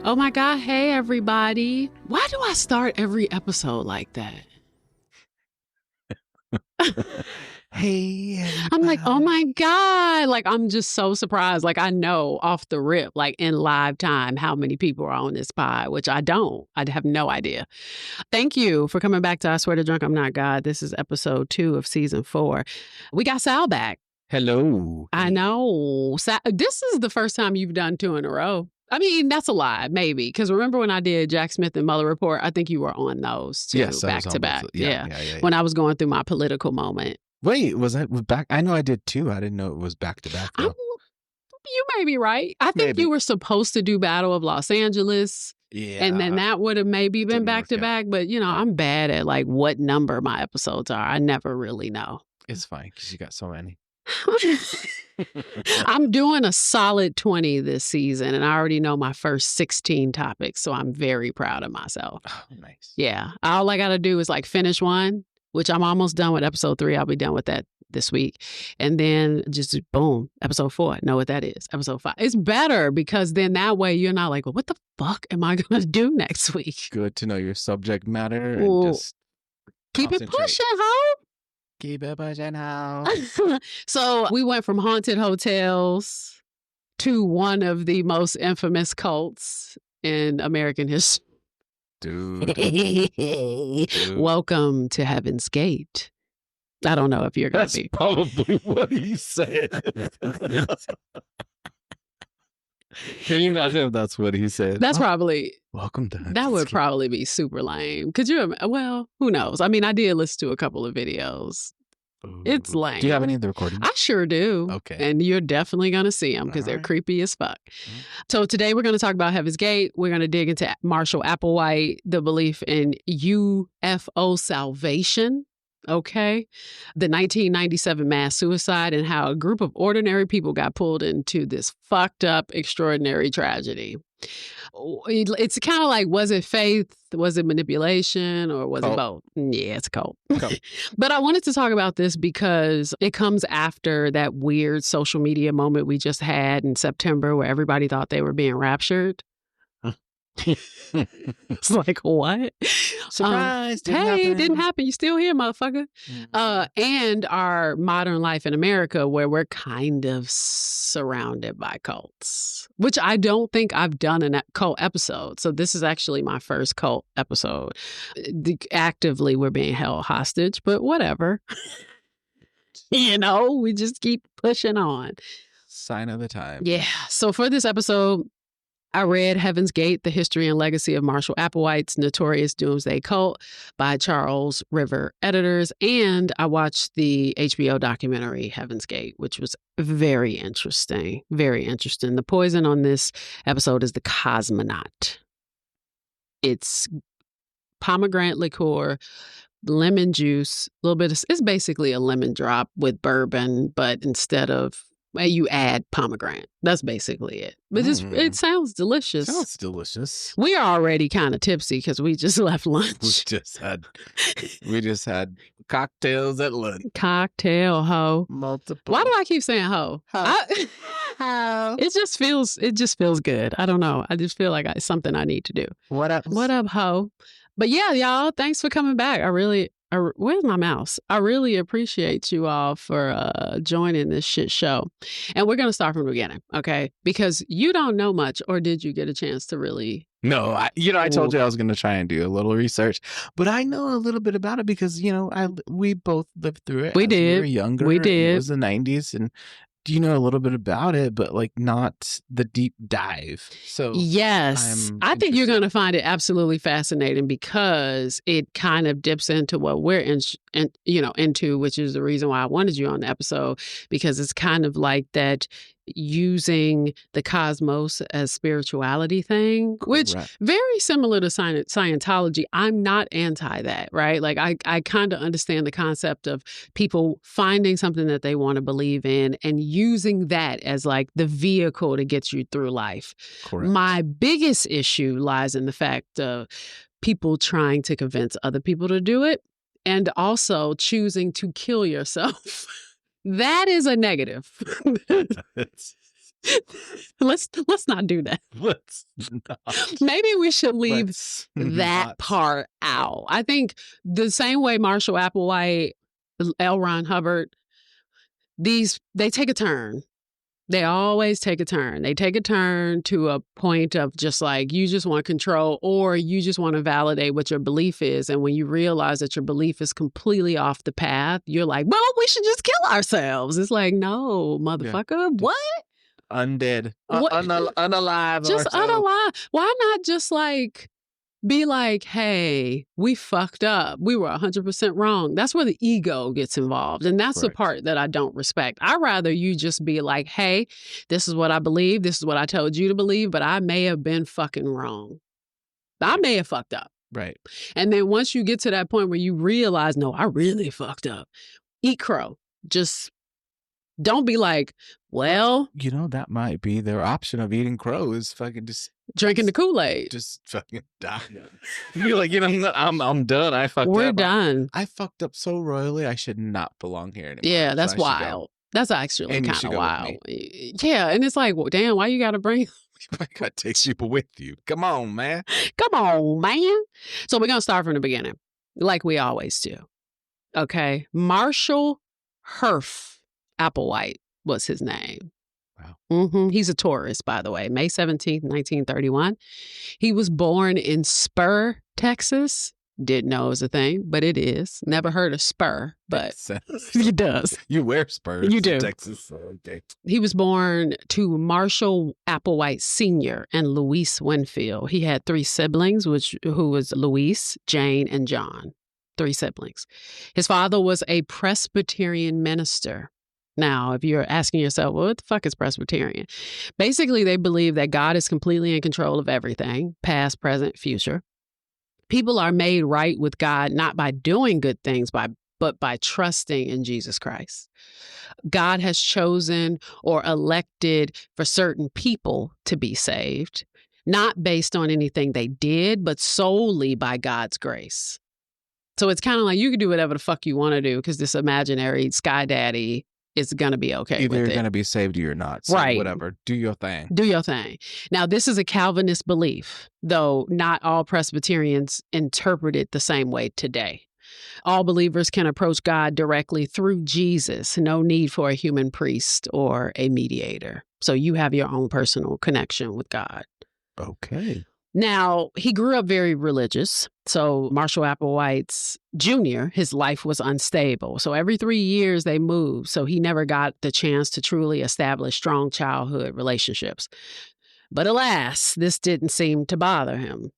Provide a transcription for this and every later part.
Oh my God. Hey, everybody. Why do I start every episode like that? Hey, everybody. I'm like, oh my God. Like, I'm just so surprised. Like, I know off the rip, like in live time, how many people are on this pod, which I don't. I have no idea. Thank you for coming back to I Swear to Drunk I'm Not God. This is episode 2 of season 4. We got Sal back. Hello. I know. This is the first time you've done 2 in a row. I mean, that's a lie, maybe. Because remember when I did Jack Smith and Mueller Report? I think you were on those too, Yes, back to back. Yeah. When I was going through my political moment. Wait, was that back? I know I did too. I didn't know it was back to back. You may be right. I think Maybe. you were supposed to do Battle of Los Angeles. Yeah. And then that would have maybe been Didn't back work to out. back. But, you know, I'm bad at like what number my episodes are. I never really know. It's fine because you got so many. I'm doing a solid 20 this season, and I already know my first 16 topics, so I'm very proud of myself. Oh, nice. Yeah. All I got to do is like finish one, which I'm almost done with episode 3. I'll be done with that this week. And then just boom, episode 4. Know what that is. Episode 5. It's better because then that way you're not like, well, what the fuck am I going to do next week? Good to know your subject matter Ooh. and just Keep it concentrate. pushing, ho. Keep it pushing now. So we went from haunted hotels to one of the most infamous cults in American history. Dude. Welcome to Heaven's Gate. I don't know if you're going That's to be. probably what he said. Can you imagine if that's what he said? That's probably, Welcome to that would probably be super lame. Could you, well, who knows? I mean, I did listen to a couple of videos. It's lame. Do you have any of the recordings? I sure do. Okay. And you're definitely going to see them because they're Alright. creepy as fuck. Mhm. So today we're going to talk about Heaven's Gate. We're going to dig into Marshall Applewhite, the belief in UFO salvation. Okay. The 1997 mass suicide and how a group of ordinary people got pulled into this fucked up, extraordinary tragedy. It's kind of like, was it faith? Was it manipulation? Or was it both? Yeah, it's a cult. But I wanted to talk about this because it comes after that weird social media moment we just had in September where everybody thought they were being raptured. It's like, what? Surprise! Didn't happen. You still here, motherfucker. And our modern life in America, where we're kind of surrounded by cults, which I don't think I've done a cult episode. So this is actually my first cult episode. Actively, we're being held hostage, but whatever. You know, we just keep pushing on. Sign of the time. Yeah. So for this episode, I read Heaven's Gate, The History and Legacy of Marshall Applewhite's Notorious Doomsday Cult by Charles River Editors, and I watched the HBO documentary Heaven's Gate, which was very interesting. Very interesting. The poison on this episode is the Cosmonaut. It's pomegranate liqueur, lemon juice, a little bit of, it's basically a lemon drop with bourbon, but instead of, you add pomegranate. That's basically it. But it sounds delicious. Sounds delicious. We are already kind of tipsy because we just left lunch. We just had cocktails at lunch. Cocktail ho. Multiple. Why do I keep saying ho? Ho. It just feels good. I don't know. I just feel like it's something I need to do. What up? What up, ho? But yeah, y'all, thanks for coming back. Where's my mouse? I really appreciate you all for joining this shit show. And we're going to start from the beginning, okay? Because you don't know much, or did you get a chance to really? No, I told you I was going to try and do a little research, but I know a little bit about it because, we both lived through it. We as did. We were younger. We did. It was the 90s, and you know a little bit about it, but like not the deep dive. So yes, I think you're going to find it absolutely fascinating because it kind of dips into what we're into, which is the reason why I wanted you on the episode, because it's kind of like that using the cosmos as spirituality thing, which very similar to Scientology. I'm not anti that, right? Like I kind of understand the concept of people finding something that they want to believe in and using that as like the vehicle to get you through life. Correct. My biggest issue lies in the fact of people trying to convince other people to do it and also choosing to kill yourself. That is a negative. Let's not do that. Let's not. Maybe we should leave Let's that not. part out. I think the same way Marshall Applewhite, L. Ron Hubbard, they take a turn. They always take a turn. They take a turn to a point of just like, you just want control, or you just want to validate what your belief is. And when you realize that your belief is completely off the path, you're like, well, we should just kill ourselves. It's like, no, motherfucker, what? Undead. What? Unalive. Just ourselves. unalive. Why not just like be like, hey, we fucked up. We were 100% wrong. That's where the ego gets involved. And that's the part that I don't respect. I'd rather you just be like, hey, this is what I believe. This is what I told you to believe, but I may have been fucking wrong. I may have fucked up. Right. And then once you get to that point where you realize, no, I really fucked up, eat crow. Just don't be like, well, you know, that might be their option of eating crow is fucking just drinking the Kool-Aid. Just fucking die. You're like, you know, I'm done. I fucked up. We're done. I fucked up so royally. I should not belong here anymore. Yeah, that's wild. That's actually kind of wild. Yeah, and it's like, well, damn, why you got to bring... I got to take people with you. Come on, man. Come on, man. So we're going to start from the beginning, like we always do. Okay. Marshall Applewhite was his name. Wow. He's a Taurus, by the way. May 17th, 1931. He was born in Spur, Texas. Didn't know it was a thing, but it is. Never heard of Spur, but it does. You wear Spurs. You do. In Texas. So okay. He was born to Marshall Applewhite Sr. and Louise Winfield. He had 3 siblings, who was Louise, Jane, and John. 3 siblings. His father was a Presbyterian minister. Now, if you're asking yourself, well, what the fuck is Presbyterian? Basically, they believe that God is completely in control of everything, past, present, future. People are made right with God not by doing good things, but by trusting in Jesus Christ. God has chosen or elected for certain people to be saved, not based on anything they did, but solely by God's grace. So it's kind of like you can do whatever the fuck you want to do because this imaginary sky daddy is going to be okay with it. Either you're going to be saved or you're not. So right. Whatever. Do your thing. Do your thing. Now, this is a Calvinist belief, though not all Presbyterians interpret it the same way today. All believers can approach God directly through Jesus. No need for a human priest or a mediator. So you have your own personal connection with God. Okay. Now, he grew up very religious. So Marshall Applewhite's Jr., his life was unstable. So every 3 years they moved. So he never got the chance to truly establish strong childhood relationships. But alas, this didn't seem to bother him.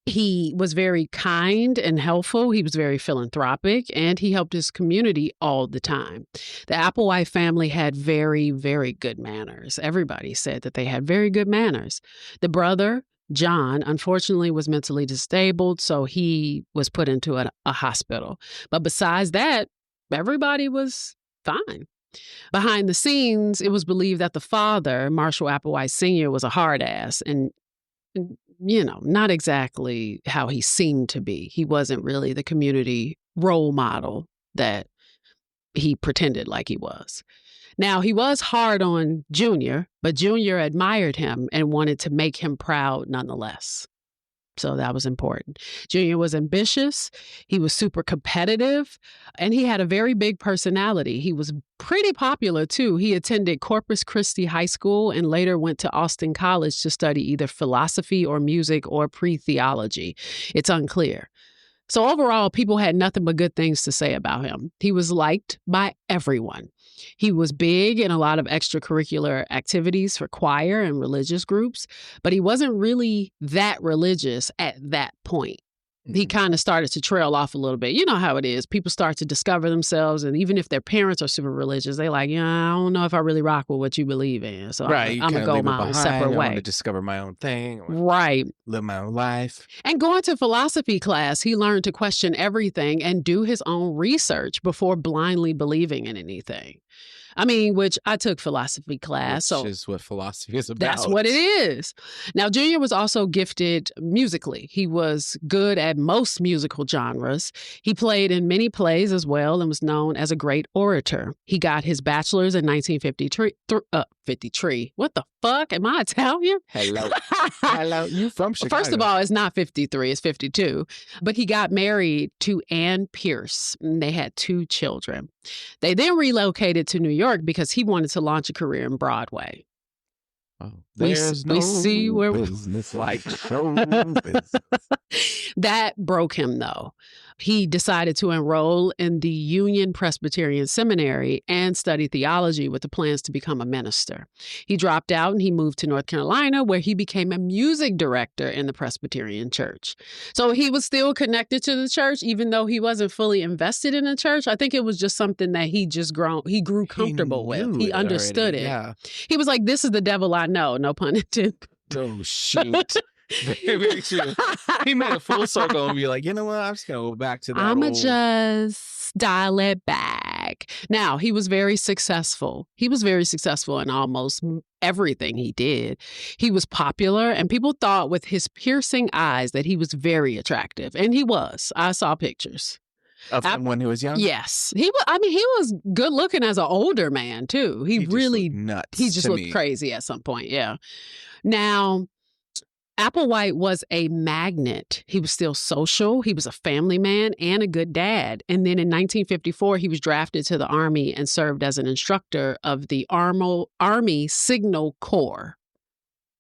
He was very kind and helpful. He was very philanthropic, and he helped his community all the time. The Applewhite family had very, very good manners. Everybody said that they had very good manners. The brother, John, unfortunately was mentally disabled, so he was put into a hospital. But besides that, everybody was fine. Behind the scenes, it was believed that the father, Marshall Applewhite Sr., was a hard ass and, you know, not exactly how he seemed to be. He wasn't really the community role model that he pretended like he was. Now, he was hard on Junior, but Junior admired him and wanted to make him proud nonetheless. So that was important. Junior was ambitious. He was super competitive, and he had a very big personality. He was pretty popular, too. He attended Corpus Christi High School and later went to Austin College to study either philosophy or music or pre-theology. It's unclear. So overall, people had nothing but good things to say about him. He was liked by everyone. He was big in a lot of extracurricular activities for choir and religious groups, but he wasn't really that religious at that point. He kind of started to trail off a little bit. You know how it is. People start to discover themselves, and even if their parents are super religious, they're like, yeah, I don't know if I really rock with what you believe in. So I'm going to go my own separate way. I want to discover my own thing. Right. Live my own life. And going to philosophy class, he learned to question everything and do his own research before blindly believing in anything. I mean, which I took philosophy class. Which is what philosophy is about. That's what it is. Now, Junior was also gifted musically. He was good at most musical genres. He played in many plays as well and was known as a great orator. He got his bachelor's in 1953. 53. What the fuck? Am I Italian? Hello. You from Chicago? First of all, it's not 53, it's 52. But he got married to Ann Pierce, and they had 2 children. They then relocated to New York because he wanted to launch a career in Broadway. Oh, there's no see where business like show business. That broke him, though. He decided to enroll in the Union Presbyterian Seminary and study theology with the plans to become a minister. He dropped out and he moved to North Carolina, where he became a music director in the Presbyterian church. So he was still connected to the church, even though he wasn't fully invested in the church. I think it was just something that he grew comfortable with. He understood it. Yeah. He was like, this is the devil I know, no pun intended. Oh, shoot. Very true. He made a full circle and be like, you know what? I'm just going to go back to that. I'ma just dial it back. Now, he was very successful. He was very successful in almost everything he did. He was popular, and people thought with his piercing eyes that he was very attractive. And he was. I saw pictures. Of him when he was young? Yes. He was good looking as an older man, too. He really just looked nuts. He just looked crazy at some point, yeah. Now, Applewhite was a magnet. He was still social. He was a family man and a good dad. And then in 1954, he was drafted to the Army and served as an instructor of the Army Signal Corps,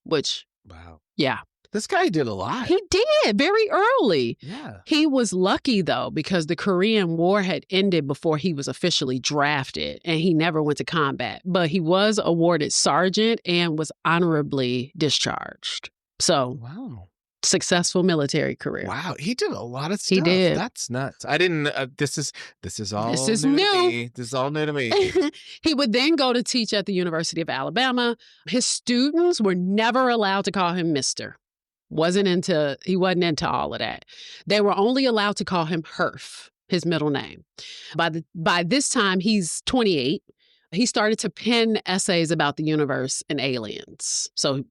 which, wow. Yeah. This guy did a lot. He did very early. Yeah. He was lucky, though, because the Korean War had ended before he was officially drafted, and he never went to combat. But he was awarded sergeant and was honorably discharged. So, wow. Successful military career. Wow, he did a lot of stuff. He did. That's nuts. I didn't. This is all. This is new. new. To me. This is all new to me. He would then go to teach at the University of Alabama. His students were never allowed to call him Mister. He wasn't into all of that. They were only allowed to call him Herf, his middle name. By this time, he's 28. He started to pen essays about the universe and aliens. So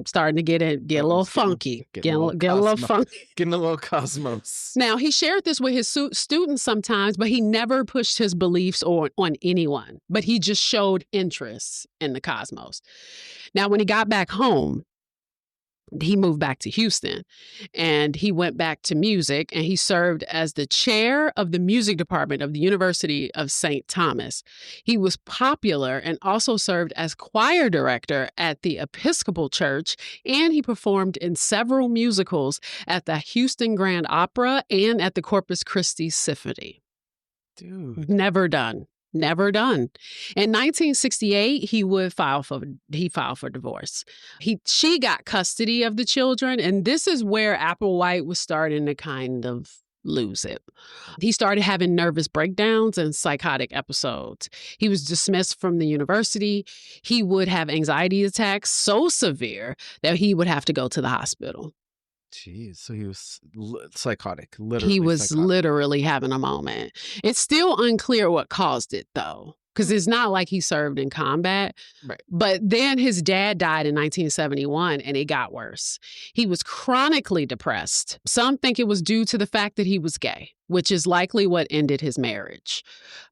starting to get a little funky. Get a little funky. Getting a little cosmos. Now, he shared this with his students sometimes, but he never pushed his beliefs on anyone. But he just showed interest in the cosmos. Now, when he got back home, he moved back to Houston and he went back to music, and he served as the chair of the music department of the University of St. Thomas. He was popular and also served as choir director at the Episcopal Church, and he performed in several musicals at the Houston Grand Opera and at the Corpus Christi Symphony. Dude. Never done. In 1968, he filed for divorce. She got custody of the children, and this is where Applewhite was starting to kind of lose it. He started having nervous breakdowns and psychotic episodes. He was dismissed from the university. He would have anxiety attacks so severe that he would have to go to the hospital. Jeez, so he was psychotic, literally. He was literally having a moment. It's still unclear what caused it, though, because it's not like he served in combat. Right. But then his dad died in 1971, and it got worse. He was chronically depressed. Some think it was due to the fact that he was gay, which is likely what ended his marriage.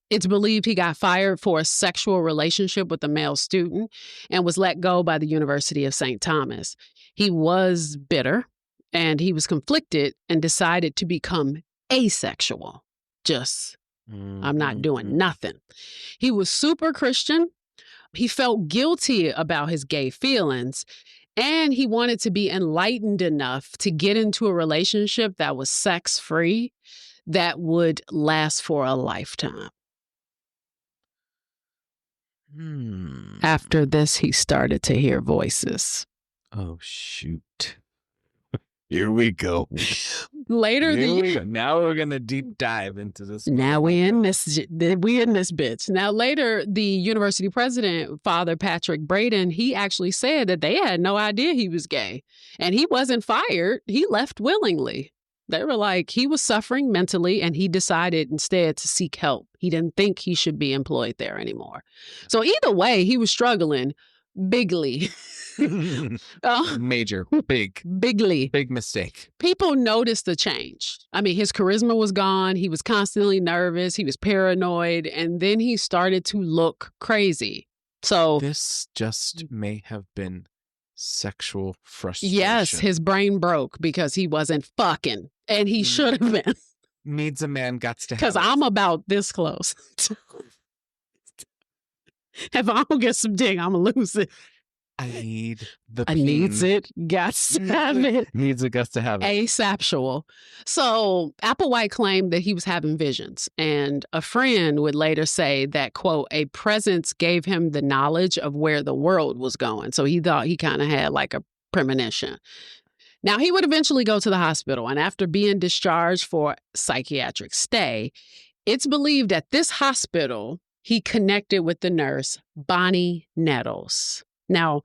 It's believed he got fired for a sexual relationship with a male student and was let go by the University of St. Thomas. He was bitter. And he was conflicted and decided to become asexual. I'm not doing nothing. He was super Christian. He felt guilty about his gay feelings. And he wanted to be enlightened enough to get into a relationship that was sex-free, that would last for a lifetime. After this, he started to hear voices. Oh, shoot. Here we go. Later, now we're gonna deep dive into this. Now we in this bitch. Now later, the university president, Father Patrick Braden, he actually said that they had no idea he was gay, and he wasn't fired. He left willingly. They were like, he was suffering mentally, and he decided instead to seek help. He didn't think he should be employed there anymore. So either way, he was struggling bigly. Major, bigly. Big mistake. People noticed the change. I mean, his charisma was gone. He was constantly nervous. He was paranoid. And then he started to look crazy. So this just may have been sexual frustration. Yes, his brain broke because he wasn't fucking, and he should have been. Needs a man guts to have. Because I'm about this close. If I don't get some dick, I'm gonna lose it. I need the I needs it, guts to have it. Needs a guts to have it. Asexual. So Applewhite claimed that he was having visions, and a friend would later say that, quote, a presence gave him the knowledge of where the world was going. So he thought he kind of had like a premonition. Now, he would eventually go to the hospital, and after being discharged for psychiatric stay, it's believed at this hospital he connected with the nurse, Bonnie Nettles. Now,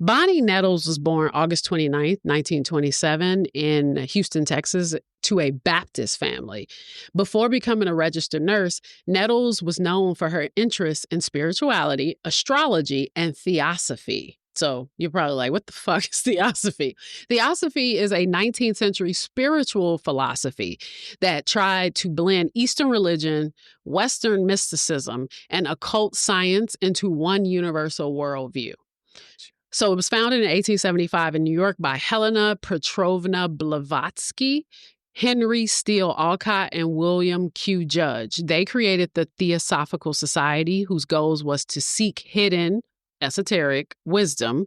Bonnie Nettles was born August 29th, 1927 in Houston, Texas, to a Baptist family. Before becoming a registered nurse, Nettles was known for her interest in spirituality, astrology, and theosophy. So you're probably like, what the fuck is Theosophy? Theosophy is a 19th century spiritual philosophy that tried to blend Eastern religion, Western mysticism, and occult science into one universal worldview. So it was founded in 1875 in New York by Helena Petrovna Blavatsky, Henry Steele Alcott, and William Q. Judge. They created the Theosophical Society, whose goals was to seek hidden esoteric wisdom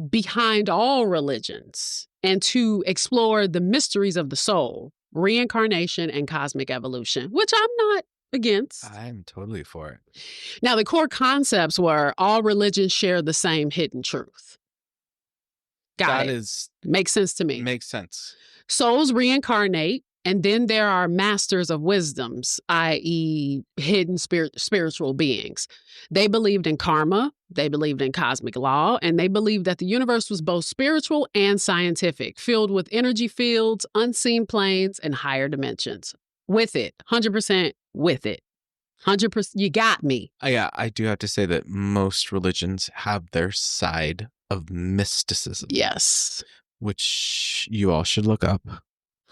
behind all religions and to explore the mysteries of the soul, reincarnation, and cosmic evolution, which I'm not against. I'm totally for it. Now, the core concepts were all religions share the same hidden truth. Got it. Makes sense to me. Makes sense. Souls reincarnate, and then there are masters of wisdoms, i.e. hidden spiritual beings. They believed in karma, they believed in cosmic law, and they believed that the universe was both spiritual and scientific, filled with energy fields, unseen planes, and higher dimensions. With it, 100% with it. 100%, you got me. Yeah, I do have to say that most religions have their side of mysticism. Yes. Which you all should look up.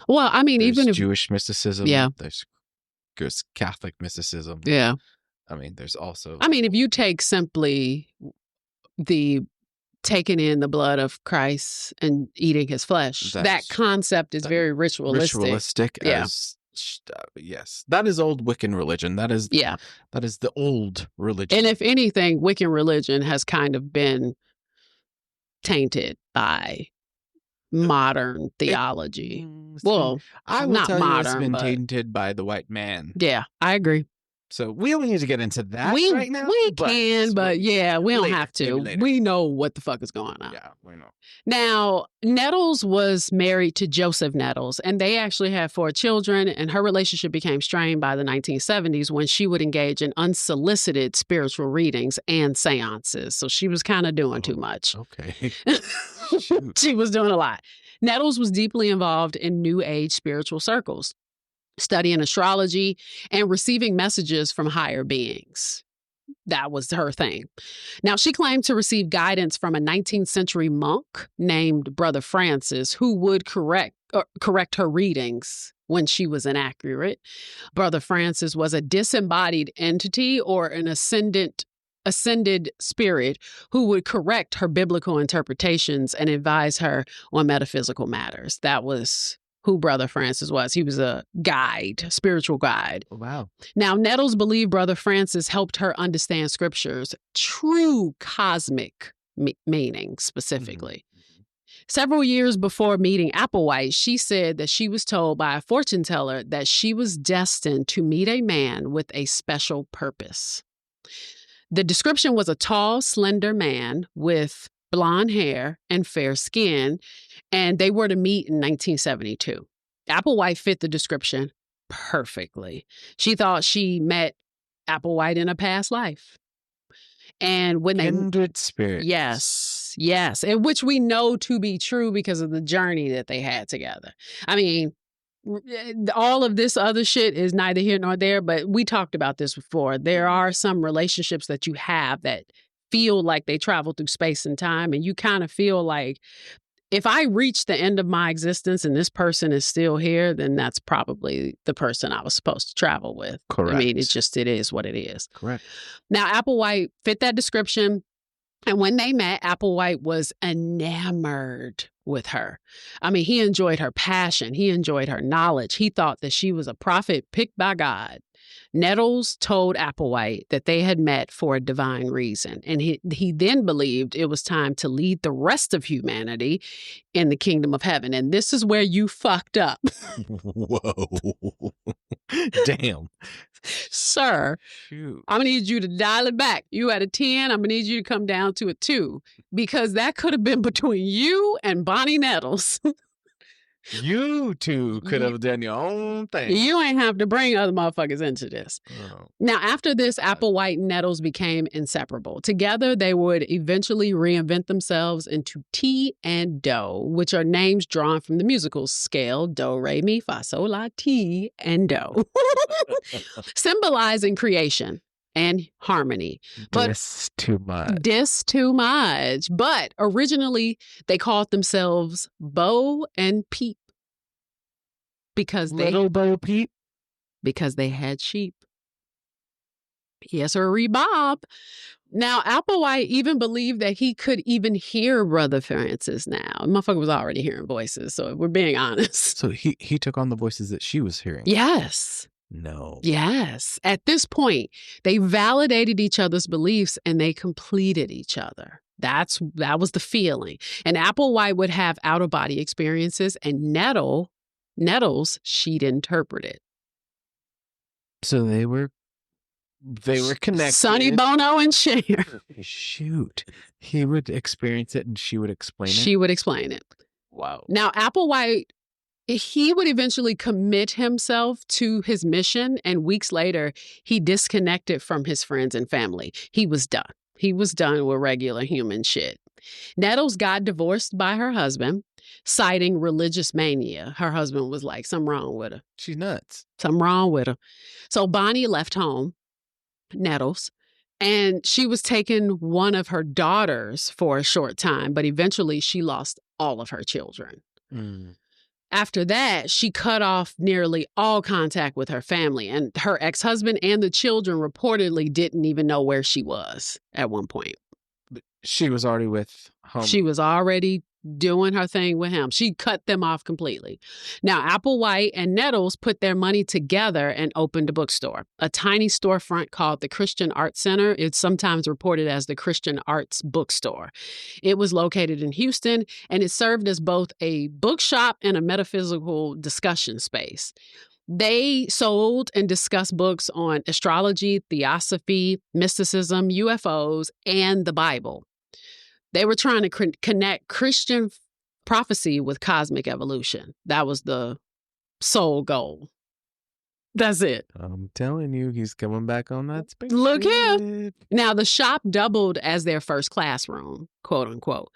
Well, I mean, there's even if Jewish mysticism, yeah, there's Catholic mysticism. Yeah. I mean, there's also. I mean, if you take simply the taking in the blood of Christ and eating his flesh, that concept is very ritualistic. Ritualistic, yeah. Yes, that is old Wiccan religion. That is the old religion. And if anything, Wiccan religion has kind of been tainted by modern theology. I will tell you it's been tainted by the white man. Yeah, I agree. So we don't need to get into that right now. We can, but yeah, we don't have to. We know what the fuck is going on. Yeah, we know. Now, Nettles was married to Joseph Nettles, and they actually had 4 children, and her relationship became strained by the 1970s when she would engage in unsolicited spiritual readings and seances. So she was kind of doing too much. Okay. She was doing a lot. Nettles was deeply involved in New Age spiritual circles, studying astrology and receiving messages from higher beings. That was her thing. Now, she claimed to receive guidance from a 19th century monk named Brother Francis, who would correct her readings when she was inaccurate. Brother Francis was a disembodied entity or an ascended spirit who would correct her biblical interpretations and advise her on metaphysical matters. That was who Brother Francis was. He was a guide, spiritual guide. Oh, wow. Now, Nettles believed Brother Francis helped her understand scripture's true cosmic meaning specifically. Mm-hmm. Several years before meeting Applewhite, she said that she was told by a fortune teller that she was destined to meet a man with a special purpose. The description was a tall, slender man with blonde hair and fair skin, and they were to meet in 1972. Applewhite fit the description perfectly. She thought she met Applewhite in a past life. And when Kindred spirits. Yes, and which we know to be true because of the journey that they had together. I mean, all of this other shit is neither here nor there, but we talked about this before. There are some relationships that you have that feel like they travel through space and time, and you kind of feel like if I reach the end of my existence and this person is still here, then that's probably the person I was supposed to travel with. Correct. I mean, it is what it is. Correct. Now, Applewhite fit that description. And when they met, Applewhite was enamored with her. I mean, he enjoyed her passion. He enjoyed her knowledge. He thought that she was a prophet picked by God. Nettles told Applewhite that they had met for a divine reason, and he then believed it was time to lead the rest of humanity in the kingdom of heaven. And this is where you fucked up. Whoa. Damn. Sir, Shoot. I'm going to need you to dial it back. You at a 10, I'm going to need you to come down to a 2, because that could have been between you and Bonnie Nettles. You two could have done your own thing. You ain't have to bring other motherfuckers into this. Oh. Now, after this, Applewhite and Nettles became inseparable. Together, they would eventually reinvent themselves into Ti and Do, which are names drawn from the musical scale Do, Re, Mi, Fa, Sol, La, Ti, and Do, symbolizing creation and harmony. But This too much. This too much. But originally, they called themselves Bo and Peep because Little Bo Peep? because they had sheep. Yes, or Bopp. Now, Applewhite even believed that he could even hear Brother Francis now. The motherfucker was already hearing voices, so if we're being honest. So he took on the voices that she was hearing? Yes. No. Yes. At this point, they validated each other's beliefs and they completed each other. That was the feeling. And Applewhite would have out-of-body experiences, and Nettles, she'd interpret it. So they were connected. Sonny Bono and Cher. Shoot. He would experience it and she would explain it? She would explain it. Wow. Now, Applewhite, he would eventually commit himself to his mission, and weeks later, he disconnected from his friends and family. He was done. He was done with regular human shit. Nettles got divorced by her husband, citing religious mania. Her husband was like, something wrong with her. She's nuts. Something wrong with her. So Bonnie left home, Nettles, and she was taking one of her daughters for a short time, but eventually she lost all of her children. Mm. After that, she cut off nearly all contact with her family, and her ex-husband and the children reportedly didn't even know where she was at one point. She was already with home. She was already doing her thing with him. She cut them off completely. Now, Applewhite and Nettles put their money together and opened a bookstore, a tiny storefront called the Christian Arts Center. It's sometimes reported as the Christian Arts Bookstore. It was located in Houston, and it served as both a bookshop and a metaphysical discussion space. They sold and discussed books on astrology, theosophy, mysticism, UFOs, and the Bible. They were trying to connect Christian prophecy with cosmic evolution. That was the sole goal. That's it. I'm telling you, he's coming back on that spaceship. Look here. Now, the shop doubled as their first classroom, quote unquote.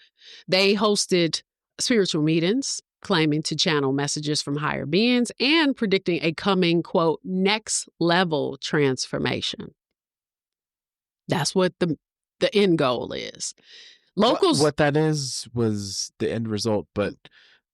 They hosted spiritual meetings, claiming to channel messages from higher beings and predicting a coming, quote, next level transformation. That's what the end goal is. Locals, what that was the end result, but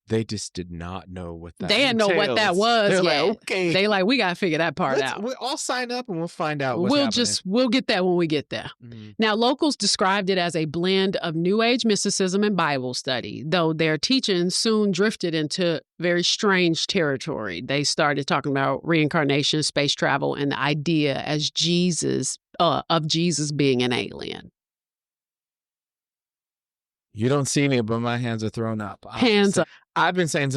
they just did not know what that they didn't know what that was They're yet. like, okay. They like, we got to figure that part out. We'll all sign up and we'll find out what's happening. We'll get that when we get there. Mm. Now, locals described it as a blend of New Age mysticism and Bible study, though their teachings soon drifted into very strange territory. They started talking about reincarnation, space travel, and the idea as of Jesus being an alien. You don't see me, but my hands are thrown up. Hands up. I've been saying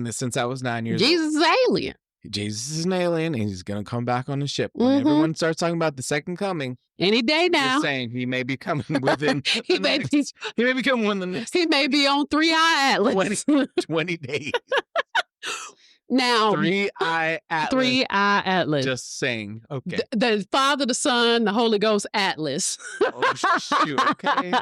this since I was 9 years old. Jesus is alien. Jesus is an alien, and he's going to come back on the ship. When everyone starts talking about the second coming, any day now, just saying he may be coming within he may be coming within the next he may be on 3-Eye Atlas. 20 days. Now, 3-Eye Atlas. 3-Eye Atlas. Just saying. Okay. The Father, the Son, the Holy Ghost Atlas. Oh, shoot. Okay.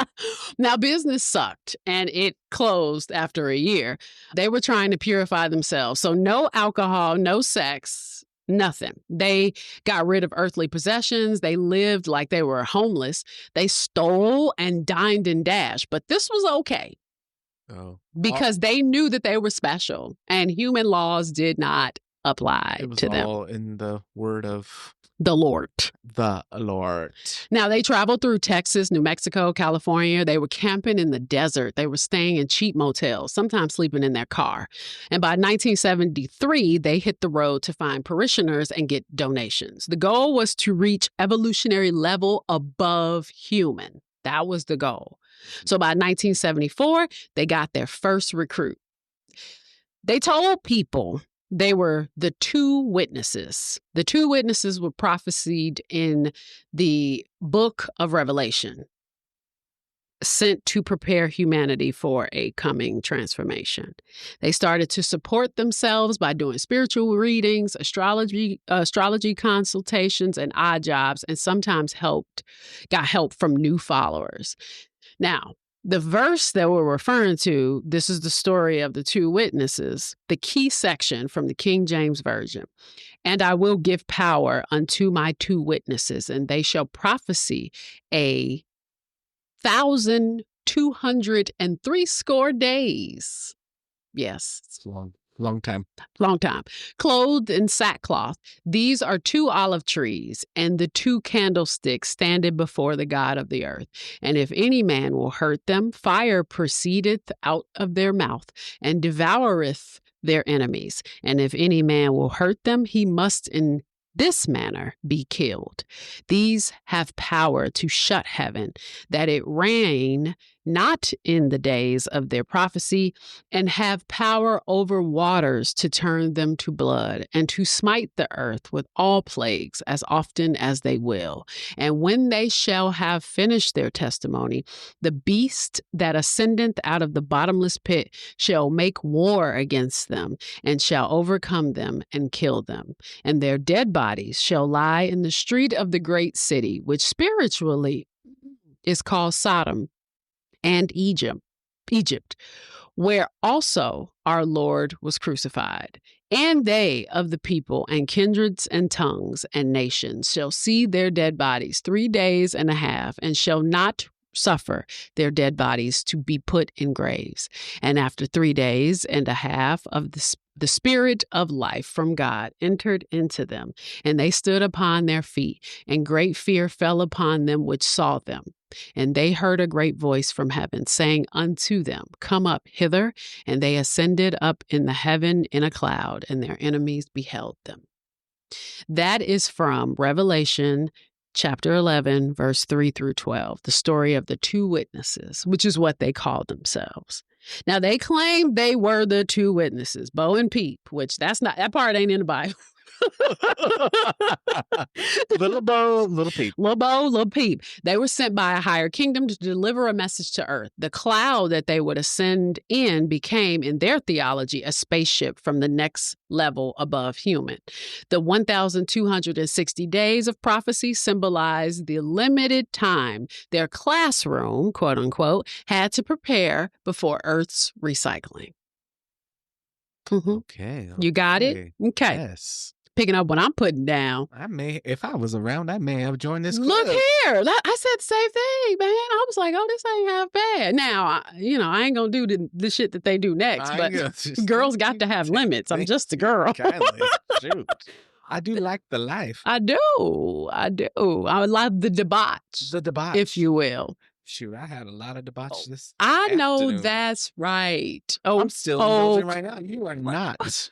Now, business sucked and it closed after a year. They were trying to purify themselves. So no alcohol, no sex, nothing. They got rid of earthly possessions. They lived like they were homeless. They stole and dined and dashed. But this was okay. Oh. Because they knew that they were special and human laws did not apply to them. It was all in the word of the Lord. The Lord. Now, they traveled through Texas, New Mexico, California. They were camping in the desert. They were staying in cheap motels, sometimes sleeping in their car. And by 1973, they hit the road to find parishioners and get donations. The goal was to reach evolutionary level above human. That was the goal. So by 1974, they got their first recruit. They told people they were the two witnesses. The two witnesses were prophesied in the book of Revelation, sent to prepare humanity for a coming transformation. They started to support themselves by doing spiritual readings, astrology consultations, and odd jobs, and sometimes got help from new followers. Now, the verse that we're referring to, this is the story of the two witnesses, the key section from the King James Version. And I will give power unto my two witnesses, and they shall prophesy 1,260 days. Yes. It's long time. Long time. Clothed in sackcloth. These are two olive trees and the two candlesticks standing before the God of the earth. And if any man will hurt them, fire proceedeth out of their mouth and devoureth their enemies. And if any man will hurt them, he must in this manner be killed. These have power to shut heaven, that it rain not in the days of their prophecy, and have power over waters to turn them to blood, and to smite the earth with all plagues as often as they will. And when they shall have finished their testimony, the beast that ascendeth out of the bottomless pit shall make war against them, and shall overcome them and kill them. And their dead bodies shall lie in the street of the great city, which spiritually is called Sodom and Egypt, where also our Lord was crucified. And they of the people and kindreds and tongues and nations shall see their dead bodies 3 days and a half, and shall not suffer their dead bodies to be put in graves. And after 3 days and a half of the spirit of life from God entered into them, and they stood upon their feet, and great fear fell upon them which saw them. And they heard a great voice from heaven saying unto them, Come up hither. And they ascended up in the heaven in a cloud, and their enemies beheld them. That is from Revelation chapter 11, verse 3 through 12, the story of the two witnesses, which is what they called themselves. Now, they claimed they were the two witnesses, Bo and Peep, which that part ain't in the Bible. Little Bo, little Peep. Little Bo, little Peep. They were sent by a higher kingdom to deliver a message to earth. The cloud that they would ascend in became, in their theology, a spaceship from the next level above human. The 1,260 days of prophecy symbolized the limited time their classroom, quote unquote, had to prepare before Earth's recycling. Mm-hmm. Okay. You got it? Okay. Yes. Picking up what I'm putting down. If I was around, I may have joined this club. Look here. I said the same thing, man. I was like, oh, this ain't half bad. Now, I ain't going to do the shit that they do next, but girls got to have limits. I'm just a girl. Shoot. I do like the life. I do. I love the debauch. The debauch. If you will. Shoot, I had a lot of debauch this I know afternoon. That's right. Oh, I'm still indulging right now. You are not.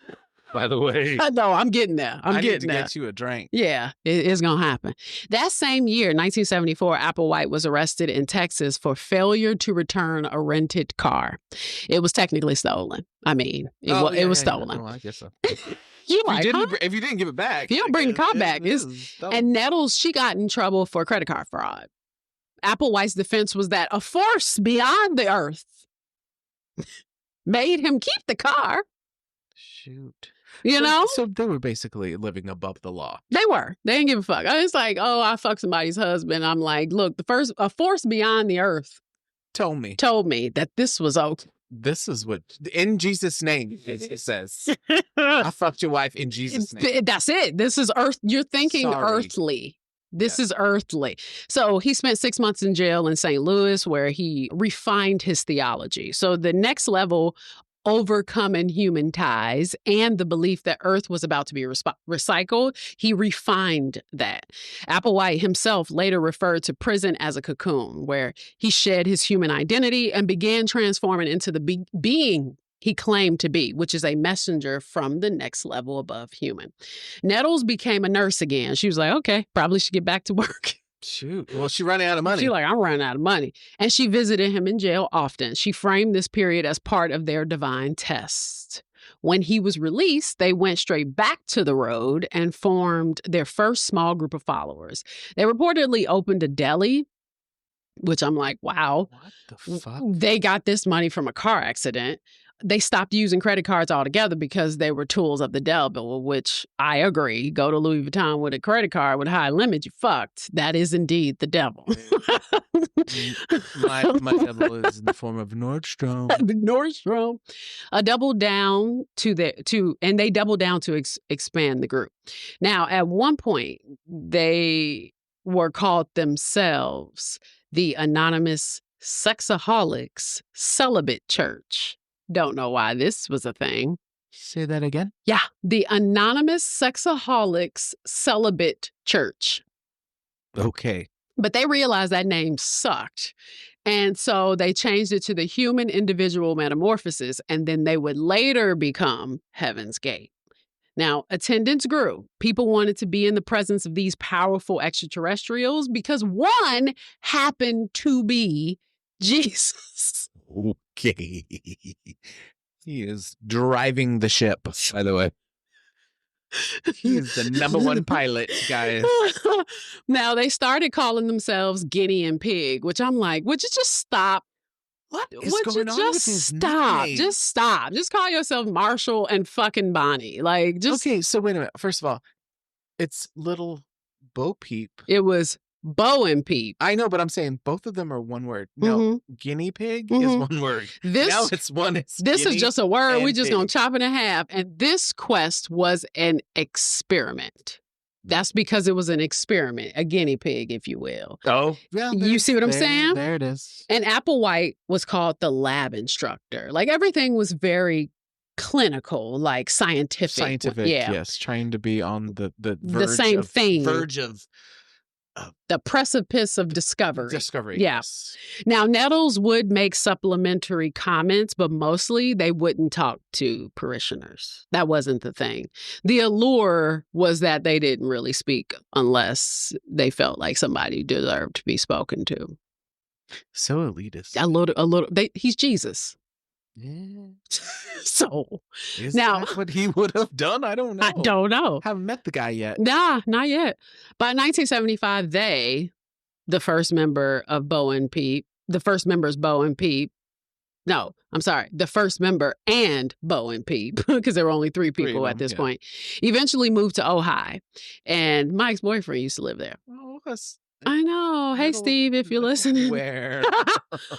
By the way. I know, I'm getting there. I need to get you a drink. Yeah, it's going to happen. That same year, 1974, Applewhite was arrested in Texas for failure to return a rented car. It was technically stolen. I mean, it was stolen. No, I guess so. If you didn't give it back. You don't bring the car back. And Nettles, she got in trouble for credit card fraud. Applewhite's defense was that a force beyond the earth made him keep the car. Shoot. You know? So they were basically living above the law. They were. They didn't give a fuck. It's like, oh, I fucked somebody's husband. I'm like, look, a force beyond the earth told me that this was okay. This is what, in Jesus' name, it says. I fucked your wife in Jesus' name. That's it. This is earth. You're thinking earthly. This is earthly. So he spent 6 months in jail in St. Louis where he refined his theology. So the next level, overcoming human ties and the belief that Earth was about to be recycled, he refined that. Applewhite himself later referred to prison as a cocoon, where he shed his human identity and began transforming into the being he claimed to be, which is a messenger from the next level above human. Nettles became a nurse again. She was like, okay, probably should get back to work. Shoot. Well, she's running out of money. She's like, I'm running out of money. And she visited him in jail often. She framed this period as part of their divine test. When he was released, they went straight back to the road and formed their first small group of followers. They reportedly opened a deli, which I'm like, wow. What the fuck? They got this money from a car accident. They stopped using credit cards altogether because they were tools of the devil, which I agree. Go to Louis Vuitton with a credit card with a high limit, you fucked. That is indeed the devil. my devil is in the form of Nordstrom. Nordstrom. They doubled down to expand the group. Now, at one point, they were called themselves the Anonymous Sexaholics Celibate Church. Don't know why this was a thing. Say that again? Yeah. The Anonymous Sexaholics Celibate Church. Okay. But they realized that name sucked. And so they changed it to the Human Individual Metamorphosis, and then they would later become Heaven's Gate. Now, attendance grew. People wanted to be in the presence of these powerful extraterrestrials because one happened to be Jesus. Okay. He is driving the ship, by the way. He is the number one pilot, guys. Now, they started calling themselves Guinea and Pig, which I'm like, would you just stop? What is going on with his stop? name? Just stop. Just call yourself Marshall and fucking Bonnie. Like, just. Okay, so wait a minute. First of all, it's little Bo Peep. It was Bo and Peep. I know, but I'm saying both of them are one word. No, guinea pig is one word. This is just a word. We're just going to chop it in half. And this quest was an experiment. That's because it was an experiment, a guinea pig, if you will. Oh, yeah. You see what I'm saying? There it is. And Applewhite was called the lab instructor. Like, everything was very clinical, like scientific. Yeah. Yes. Trying to be on the verge of the precipice of discovery. Yeah. Yes. Now, Nettles would make supplementary comments, but mostly they wouldn't talk to parishioners. That wasn't the thing. The allure was that they didn't really speak unless they felt like somebody deserved to be spoken to. So elitist. A little. He's Jesus. Yeah. So is now that what he would have done? I don't know. I don't know. Haven't met the guy yet. Nah, not yet. By 1975, the first member of Bo and Peep, the first member is Bo and Peep. No, I'm sorry. The first member and Bo and Peep, because there were only three people at this point, eventually moved to Ojai. And my ex-boyfriend used to live there. Oh, that's... I know. Hey, Steve, if you're listening. Where?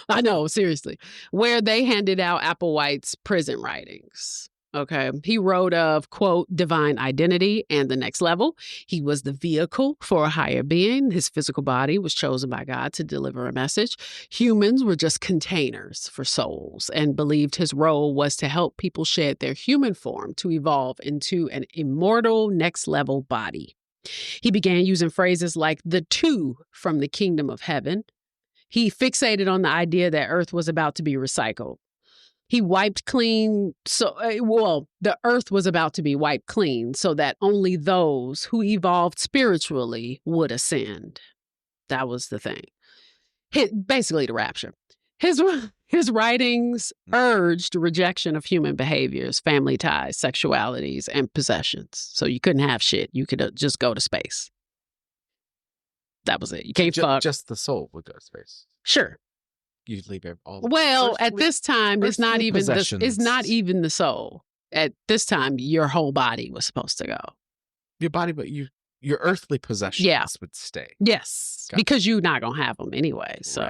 I know, seriously. Where they handed out Applewhite's prison writings. Okay. He wrote of, quote, divine identity and the next level. He was the vehicle for a higher being. His physical body was chosen by God to deliver a message. Humans were just containers for souls, and believed his role was to help people shed their human form to evolve into an immortal next level body. He began using phrases like the two from the kingdom of heaven. He fixated on the idea that Earth was about to be recycled. He wiped clean, the Earth was about to be wiped clean so that only those who evolved spiritually would ascend. That was the thing. Basically the rapture. His writings urged rejection of human behaviors, family ties, sexualities, and possessions. So you couldn't have shit. You could just go to space. That was it. You can't fuck. Just the soul would go to space. Sure. You'd leave all. Well, at this time, it's not even the soul. At this time, your whole body was supposed to go. Your body, but your earthly possessions would stay. Yes, because you're not going to have them anyway. So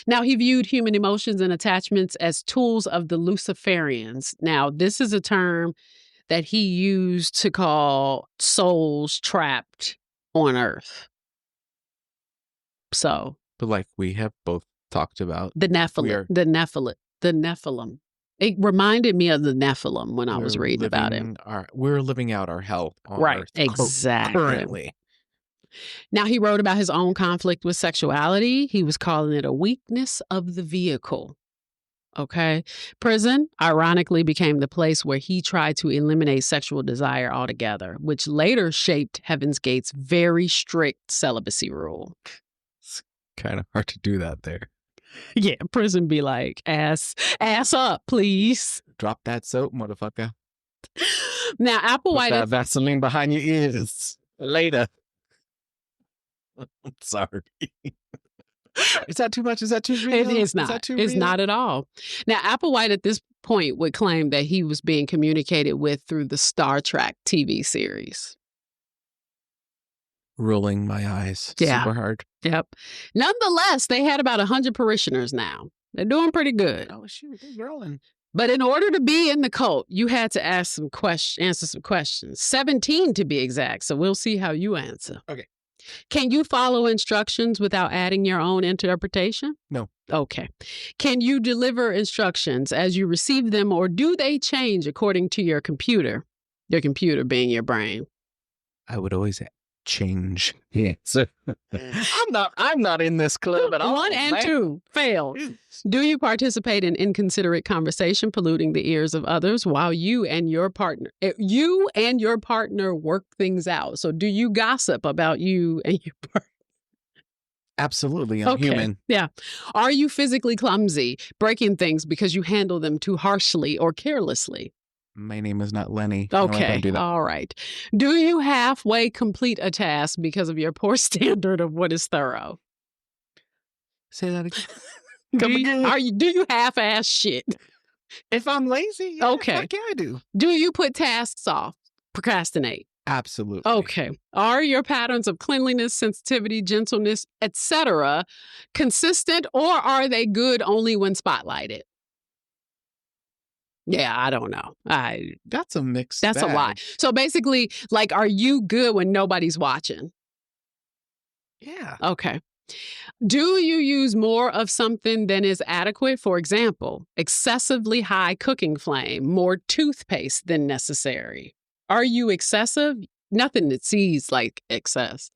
Now he viewed human emotions and attachments as tools of the Luciferians. Now, this is a term that he used to call souls trapped on Earth. So But like we have both talked about, the Nephilim. It reminded me of the Nephilim when I was reading about it. We're living out our hell on Right, Earth exactly. currently. Now, he wrote about his own conflict with sexuality. He was calling it a weakness of the vehicle. Okay. Prison, ironically, became the place where he tried to eliminate sexual desire altogether, which later shaped Heaven's Gate's very strict celibacy rule. It's kind of hard to do that there. Yeah, prison be like, ass up, please. Drop that soap, motherfucker. Now, Applewhite... Put that Vaseline behind your ears. Later. I'm sorry. Is that too much? Is that too real? It is not. It's not at all. Now, Applewhite at this point would claim that he was being communicated with through the Star Trek TV series. Rolling my eyes. Yeah. Super hard. Yep. Nonetheless, they had about 100 parishioners now. They're doing pretty good. Oh, shoot. They're rolling. But in order to be in the cult, you had to answer some questions. 17 to be exact. So we'll see how you answer. Okay. Can you follow instructions without adding your own interpretation? No. Okay. Can you deliver instructions as you receive them, or do they change according to your computer? Your computer being your brain. I would always change. Yeah. So I'm not in this club at all. 1 and 2 failed. Do you participate in inconsiderate conversation, polluting the ears of others while you and your partner work things out? So do you gossip about you and your partner? Absolutely. I'm human. Yeah. Are you physically clumsy, breaking things because you handle them too harshly or carelessly? My name is not Lenny. Okay. No, I don't do that. All right. Do you halfway complete a task because of your poor standard of what is thorough? Say that again. Do you half-ass shit? If I'm lazy, yeah, okay. Fuck yeah, I do. Do you put tasks off? Procrastinate? Absolutely. Okay. Are your patterns of cleanliness, sensitivity, gentleness, etc. consistent, or are they good only when spotlighted? Yeah, I don't know. That's a mixed That's bag. a lot. So basically, like, are you good when nobody's watching? Yeah. Okay. Do you use more of something than is adequate? For example, excessively high cooking flame, more toothpaste than necessary. Are you excessive? Nothing that sees like excess.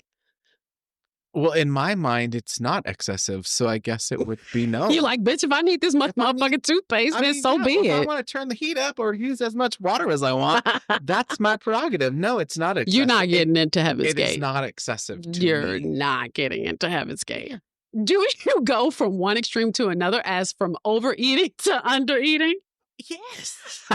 Well, in my mind, it's not excessive, so I guess it would be no. You're like, bitch, if I need this much motherfucking toothpaste, then so be it. If I want to turn the heat up or use as much water as I want, that's my prerogative. No, it's not excessive. You're not getting into Heaven's Gate. It is not excessive to You're me. not getting into Heaven's Gate. Do you go from one extreme to another, as from overeating to undereating? Yes.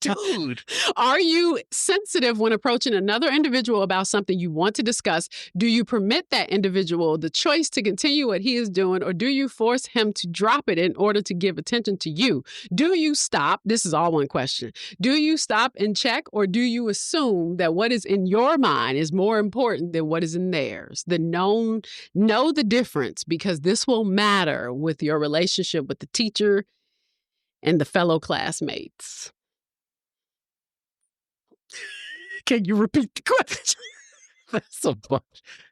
Dude. Are you sensitive when approaching another individual about something you want to discuss? Do you permit that individual the choice to continue what he is doing, or do you force him to drop it in order to give attention to you? Do you stop? This is all one question. Do you stop and check, or do you assume that what is in your mind is more important than what is in theirs? Know the difference, because this will matter with your relationship with the teacher and the fellow classmates. Can you repeat the question?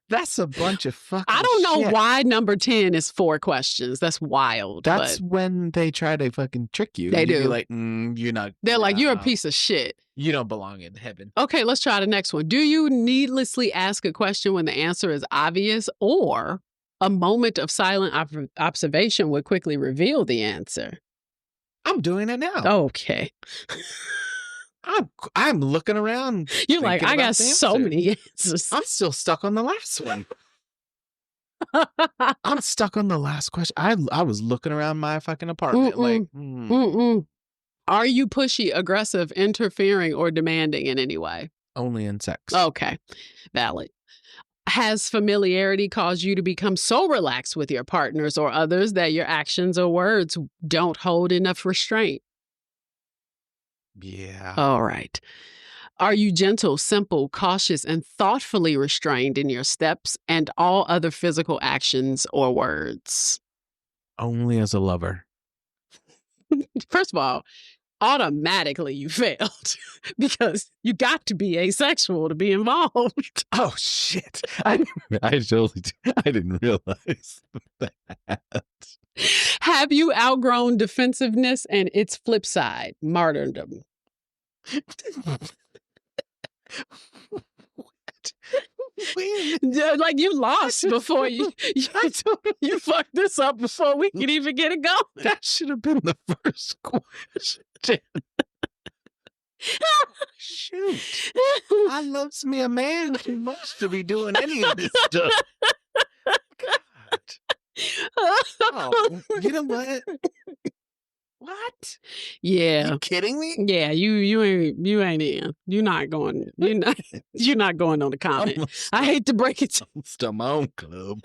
That's a bunch of fucking I don't know shit. why number 10 is 4 questions. That's wild. That's when they try to fucking trick you. They do. Be like, you're not. They're like, you're a piece of shit. You don't belong in heaven. Okay, let's try the next one. Do you needlessly ask a question when the answer is obvious, or a moment of silent observation would quickly reveal the answer? I'm doing it now. Okay. I'm looking around. You're like, I got so many answers. I'm still stuck on the last one. I'm stuck on the last question. I was looking around my fucking apartment like, Are you pushy, aggressive, interfering, or demanding in any way? Only in sex. Okay. Valid. Has familiarity caused you to become so relaxed with your partners or others that your actions or words don't hold enough restraint? Yeah. All right. Are you gentle, simple, cautious, and thoughtfully restrained in your steps and all other physical actions or words? Only as a lover. First of all, automatically you failed because you got to be asexual to be involved. Oh shit! I didn't realize that. Have you outgrown defensiveness and its flip side, martyrdom? When? Like you lost before you fucked this up before we could even get it going. That should have been the first question. Shoot. I loves me a man too much to be doing any of this stuff. God. Oh, you know what? What? Yeah. You kidding me? Yeah, you ain't in. You're not going on the comment. I hate to break it to you. Start my own club.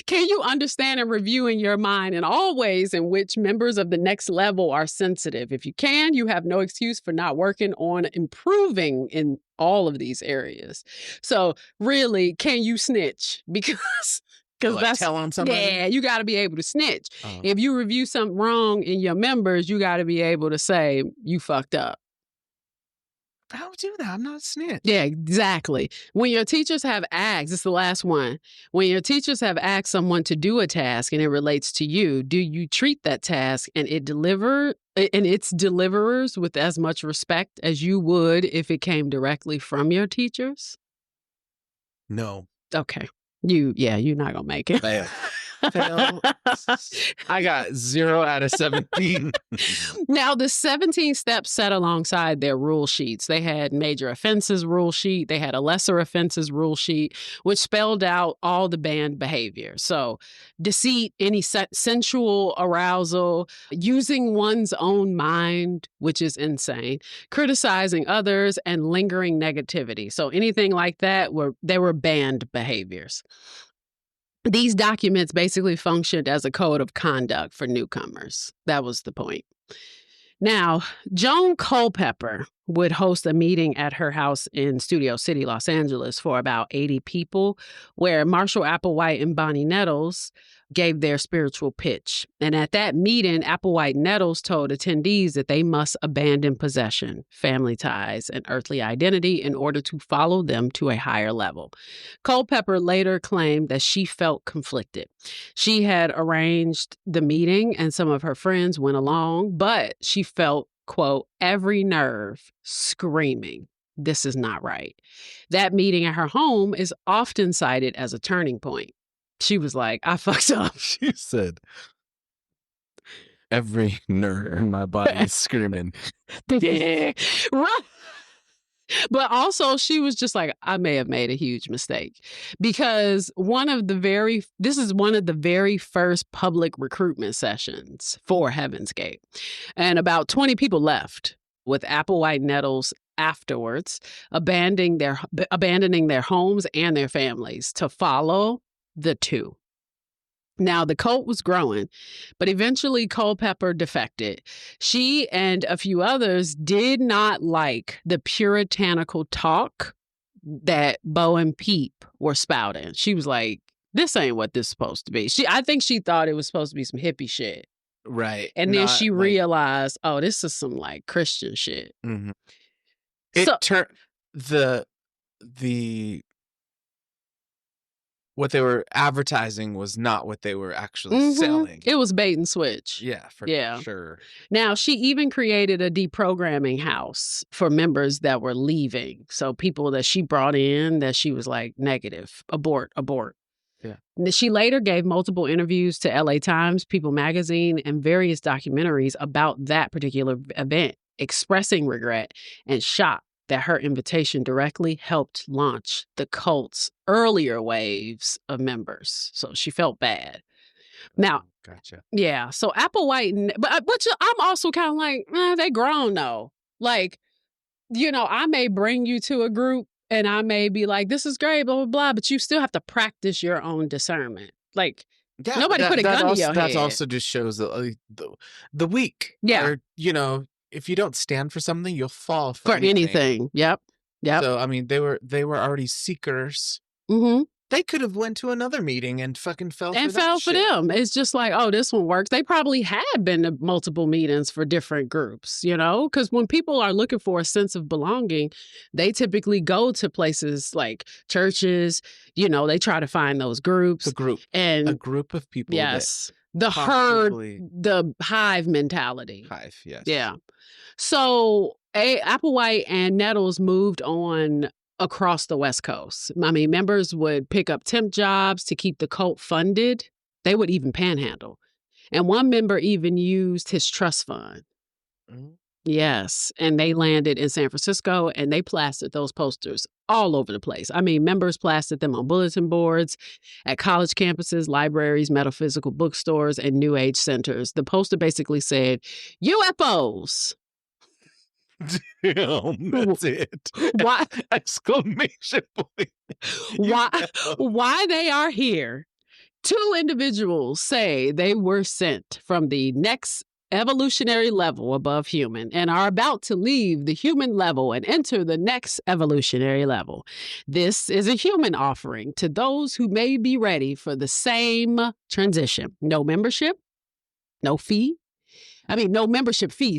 Can you understand and review in your mind in all ways in which members of the next level are sensitive? If you can, you have no excuse for not working on improving in all of these areas. So really, can you snitch? Because that's tell on somebody. Yeah, you got to be able to snitch. If you review something wrong in your members, you got to be able to say you fucked up. I would do that. I'm not a snitch. Yeah, exactly. When your teachers have asked, it's the last one. When your teachers have asked someone to do a task and it relates to you, do you treat that task and its deliverers with as much respect as you would if it came directly from your teachers? No. Okay. You're not gonna make it. Fail. I got 0 out of 17. Now, the 17 steps set alongside their rule sheets. They had major offenses rule sheet. They had a lesser offenses rule sheet, which spelled out all the banned behavior. So deceit, any sensual arousal, using one's own mind, which is insane, criticizing others, and lingering negativity. So anything like that they were banned behaviors. These documents basically functioned as a code of conduct for newcomers. That was the point. Now, Joan Culpepper would host a meeting at her house in Studio City, Los Angeles, for about 80 people, where Marshall Applewhite and Bonnie Nettles gave their spiritual pitch. And at that meeting, Applewhite Nettles told attendees that they must abandon possession, family ties, and earthly identity in order to follow them to a higher level. Culpepper later claimed that she felt conflicted. She had arranged the meeting and some of her friends went along, but she felt, quote, every nerve screaming, this is not right. That meeting at her home is often cited as a turning point. She was like, I fucked up. She said, every nerve in my body is screaming. Yeah. Right. But also she was just like, I may have made a huge mistake because this is one of the very first public recruitment sessions for Heaven's Gate. And about 20 people left, with Applewhite Nettles afterwards abandoning their homes and their families to follow the two. Now, the cult was growing, but eventually Culpepper defected. She and a few others did not like the puritanical talk that Bo and Peep were spouting. She was like, this ain't what this is supposed to be. I think she thought it was supposed to be some hippie shit. Right. And then she realized, oh, this is some like Christian shit. Mm-hmm. It turned the what they were advertising was not what they were actually selling. It was bait and switch. Yeah, for sure. Now, she even created a deprogramming house for members that were leaving. So people that she brought in that she was like, negative, abort. Yeah. She later gave multiple interviews to LA Times, People Magazine, and various documentaries about that particular event, expressing regret and shock that her invitation directly helped launch the cult's earlier waves of members. So she felt bad. Now, gotcha. Yeah. So Applewhite, but I'm also kind of like, they grown though. Like, I may bring you to a group and I may be like, this is great, blah, blah, blah, but you still have to practice your own discernment. Like, nobody put a gun to your head. That also just shows the weak. Yeah. Or, if you don't stand for something, you'll fall for anything. Yep. So, I mean, they were already seekers. Mm-hmm. They could have went to another meeting and fucking fell for them. It's just like, oh, this one works. They probably had been to multiple meetings for different groups, because when people are looking for a sense of belonging, they typically go to places like churches. They try to find those groups. A group of people. Yes. The herd, the hive mentality. Hive, yes. Yeah. So Applewhite and Nettles moved on across the West Coast. I mean, members would pick up temp jobs to keep the cult funded. They would even panhandle. And one member even used his trust fund. Mm-hmm. Yes. And they landed in San Francisco and they plastered those posters all over the place. I mean, members plastered them on bulletin boards, at college campuses, libraries, metaphysical bookstores, and New Age centers. The poster basically said, UFOs. Damn, that's it. Why? Exclamation point. Why they are here. 2 individuals say they were sent from the next evolutionary level above human and are about to leave the human level and enter the next evolutionary level. This is a human offering to those who may be ready for the same transition. No membership, no fee. No membership fee,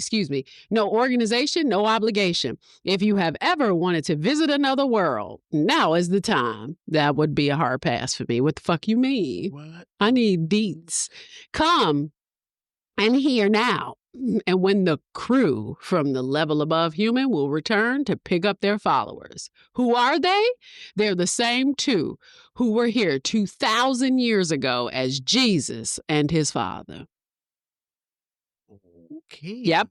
no organization, no obligation. If you have ever wanted to visit another world, now is the time. That would be a hard pass for me. What the fuck you mean? What? I need deets. Come and hear now. And when the crew from the level above human will return to pick up their followers. Who are they? They're the same 2 who were here 2,000 years ago as Jesus and his Father. Okay. Yep.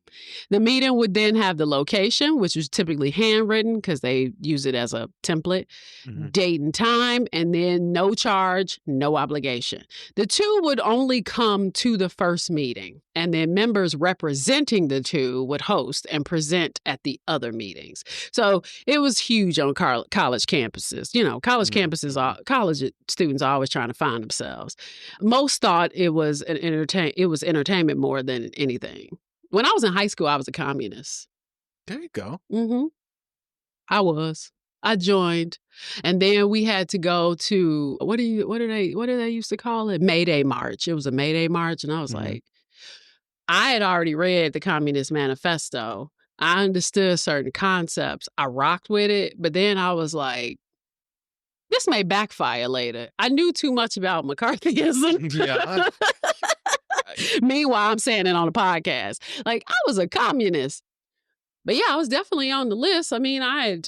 The meeting would then have the location, which was typically handwritten because they use it as a template, date and time, and then no charge, no obligation. The 2 would only come to the first meeting, and then members representing the 2 would host and present at the other meetings. So it was huge on college campuses. Campuses, college students are always trying to find themselves. Most thought it was entertainment more than anything. When I was in high school, I was a communist. There you go. Mm-hmm. I joined. And then we had to go to, what do they used to call it? May Day March. It was a May Day March. And I was like, I had already read the Communist Manifesto. I understood certain concepts. I rocked with it. But then I was like, this may backfire later. I knew too much about McCarthyism. Yeah. Meanwhile, I'm saying it on a podcast. Like, I was a communist. But yeah, I was definitely on the list. I mean, I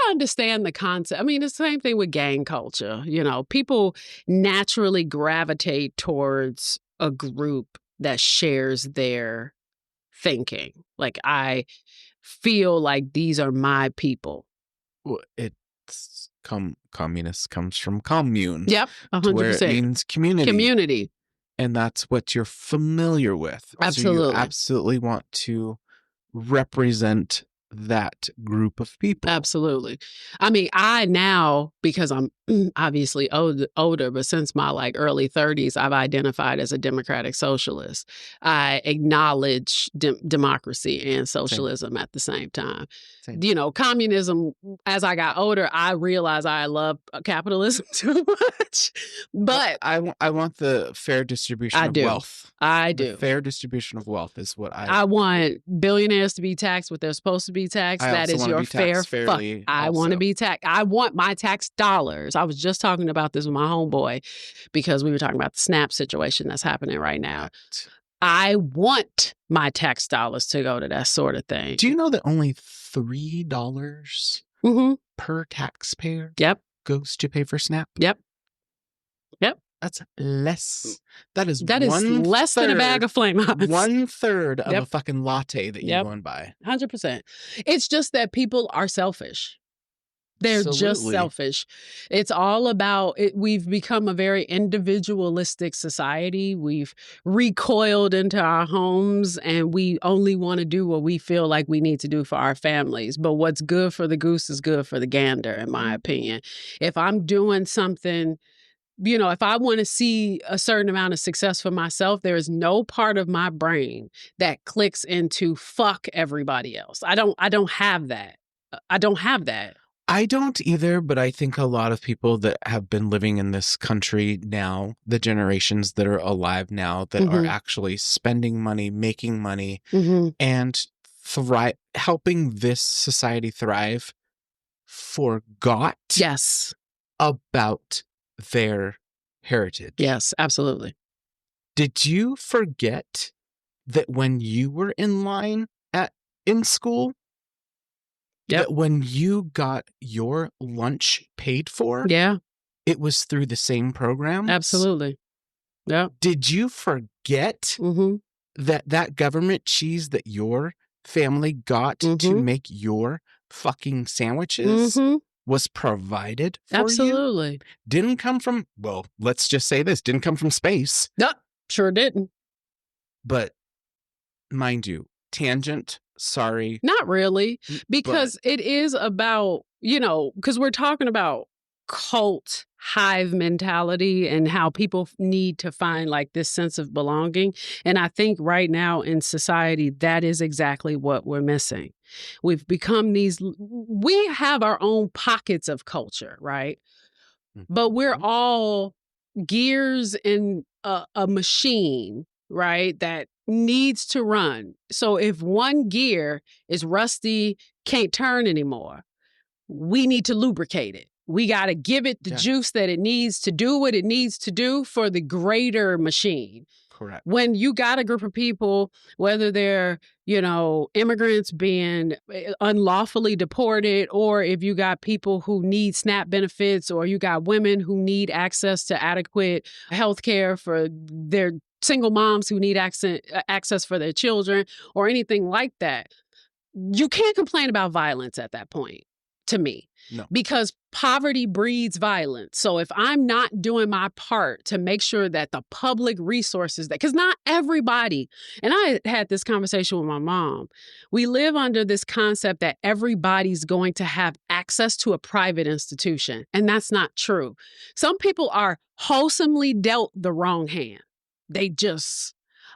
understand the concept. I mean, it's the same thing with gang culture. People naturally gravitate towards a group that shares their thinking. Like, I feel like these are my people. Well, communist comes from commune. Yep, 100%. Where it means community. Community. And that's what you're familiar with. Absolutely. So you absolutely want to represent that group of people. Absolutely. I mean, I now, because I'm obviously older, but since my early 30s, I've identified as a democratic socialist. I acknowledge democracy and socialism at the same time. Communism, as I got older, I realized I love capitalism too much. But I want the fair distribution of wealth. I do. The fair distribution of wealth is what I want billionaires to be taxed what they're supposed to be taxed. That is your fair fuck. I want to be taxed. I want my tax dollars. I was just talking about this with my homeboy because we were talking about the SNAP situation that's happening right now. I want my tax dollars to go to that sort of thing. Do you know that only $3 per taxpayer goes to pay for SNAP? Yep. That's less. That is less than a bag of flame hots. 1/3 of a fucking latte that you go and buy. 100%. It's just that people are selfish. They're just selfish. It's all about it. We've become a very individualistic society. We've recoiled into our homes and we only want to do what we feel like we need to do for our families. But what's good for the goose is good for the gander, in my opinion. If I'm doing something, if I want to see a certain amount of success for myself, there is no part of my brain that clicks into fuck everybody else. I don't have that. I don't have that. I don't either, but I think a lot of people that have been living in this country now, the generations that are alive now that are actually spending money, making money, and helping this society thrive, forgot about their heritage. Yes, absolutely. Did you forget that when you were in line in school, that when you got your lunch paid for, it was through the same programs? Absolutely. Yeah. Did you forget that government cheese that your family got to make your fucking sandwiches was provided for you? Absolutely. Didn't come from, well, let's just say this, didn't come from space. No, sure didn't. But mind you, tangent, sorry. Not really, because it is about, because we're talking about cult hive mentality and how people need to find like this sense of belonging. And I think right now in society, that is exactly what we're missing. We've become we have our own pockets of culture, right? But we're all gears in a machine, right, that needs to run. So if one gear is rusty, can't turn anymore, we need to lubricate it. We got to give it the juice that it needs to do what it needs to do for the greater machine. Correct. When you got a group of people, whether they're, immigrants being unlawfully deported, or if you got people who need SNAP benefits, or you got women who need access to adequate health care for their single moms who need access for their children, or anything like that, you can't complain about violence at that point, to me. No. Because poverty breeds violence. So if I'm not doing my part to make sure that the public resources because not everybody, and I had this conversation with my mom, we live under this concept that everybody's going to have access to a private institution. And that's not true. Some people are wholesomely dealt the wrong hand.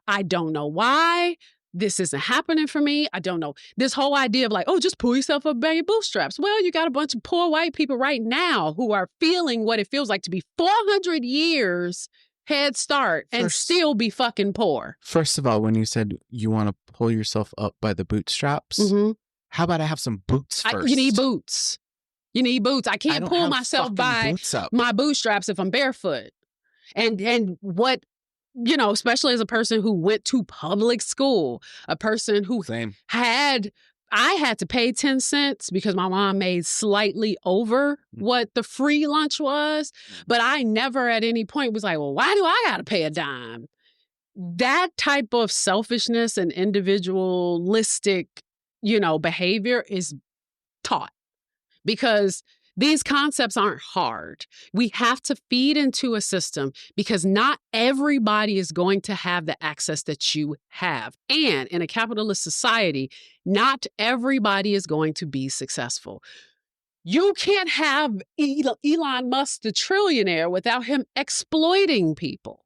I don't know why. This isn't happening for me. I don't know. This whole idea of like, just pull yourself up by your bootstraps. Well, you got a bunch of poor white people right now who are feeling what it feels like to be 400 years head start and still be fucking poor. First of all, when you said you want to pull yourself up by the bootstraps, how about I have some boots first? You need boots. You need boots. I can't pull myself by my bootstraps if I'm barefoot. And what... especially as a person who went to public school, a person who I had to pay 10 cents because my mom made slightly over what the free lunch was. But I never at any point was like, well, why do I got to pay a dime? That type of selfishness and individualistic, behavior is taught because these concepts aren't hard. We have to feed into a system because not everybody is going to have the access that you have. And in a capitalist society, not everybody is going to be successful. You can't have Elon Musk, the trillionaire, without him exploiting people.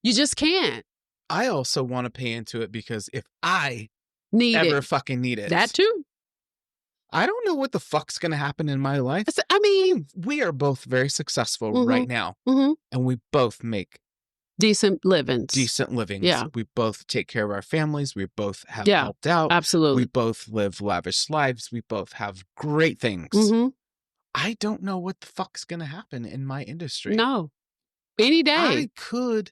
You just can't. I also want to pay into it because if I fucking need it. That too. I don't know what the fuck's going to happen in my life. I mean, we are both very successful right now. And we both make decent livings. Yeah. We both take care of our families. We both have helped out. Absolutely. We both live lavish lives. We both have great things. I don't know what the fuck's going to happen in my industry. No. Any day. I could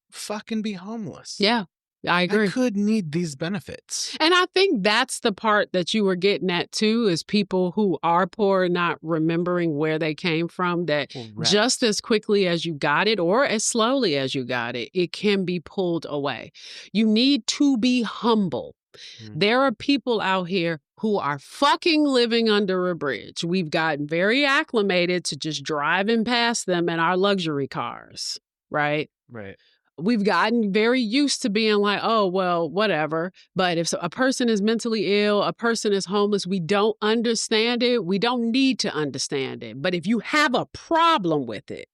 fucking be homeless. Yeah. I agree. I could need these benefits. And I think that's the part that you were getting at too, is people who are poor not remembering where they came from, that just as quickly as you got it or as slowly as you got it, it can be pulled away. You need to be humble. There are people out here who are fucking living under a bridge. We've gotten very acclimated to just driving past them in our luxury cars, right? Right. We've gotten very used to being like, oh, well, whatever. But if a person is mentally ill, a person is homeless, we don't understand it. We don't need to understand it. But if you have a problem with it,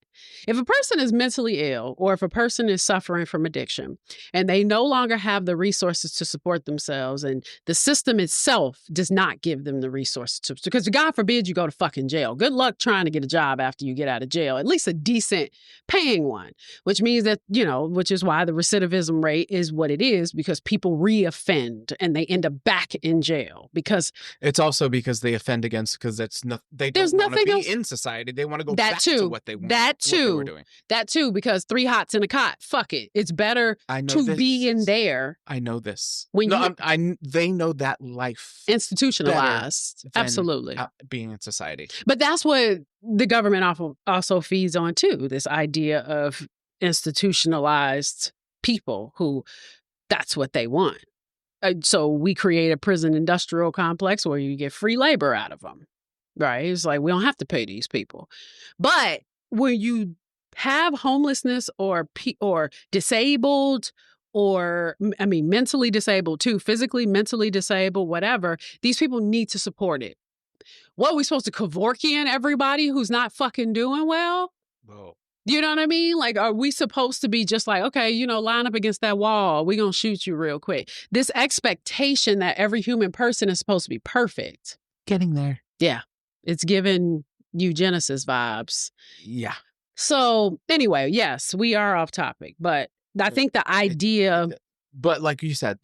If a person is mentally ill or if a person is suffering from addiction and they no longer have the resources to support themselves and the system itself does not give them the resources to, because God forbid you go to fucking jail. Good luck trying to get a job after you get out of jail, at least a decent paying one, which means that, which is why the recidivism rate is what it is, because people reoffend and they end up back in jail because it's also because they offend against, because they don't want to be in society. They want to go back to what they want. That too. That too, because 3 hots in a cot. Fuck it. It's better to be in there. I know this. When they know that life. Institutionalized. Absolutely. Being in society. But that's what the government also feeds on too. This idea of institutionalized people who that's what they want. So we create a prison industrial complex where you get free labor out of them. Right? It's like, we don't have to pay these people. But when you have homelessness or disabled or, mentally disabled too, physically, mentally disabled, whatever, these people need to support it. What are we supposed to Kevorkian everybody who's not fucking doing well? Whoa. You know what I mean? Like, are we supposed to be just like, okay, line up against that wall. We're going to shoot you real quick. This expectation that every human person is supposed to be perfect. Getting there. Yeah. It's giving eugenicist vibes. Yeah. So anyway, yes, we are off topic, but I think the idea... But like you said,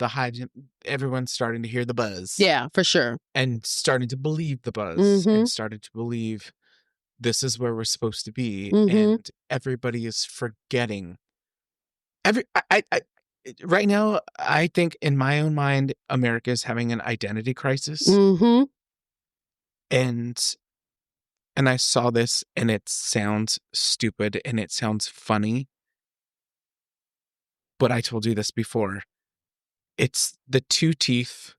everyone's starting to hear the buzz. Yeah, for sure. And starting to believe the buzz and starting to believe this is where we're supposed to be. And everybody is forgetting. Right now, I think in my own mind, America is having an identity crisis. And I saw this, and it sounds stupid and it sounds funny. But I told you this before. It's the 2 teeth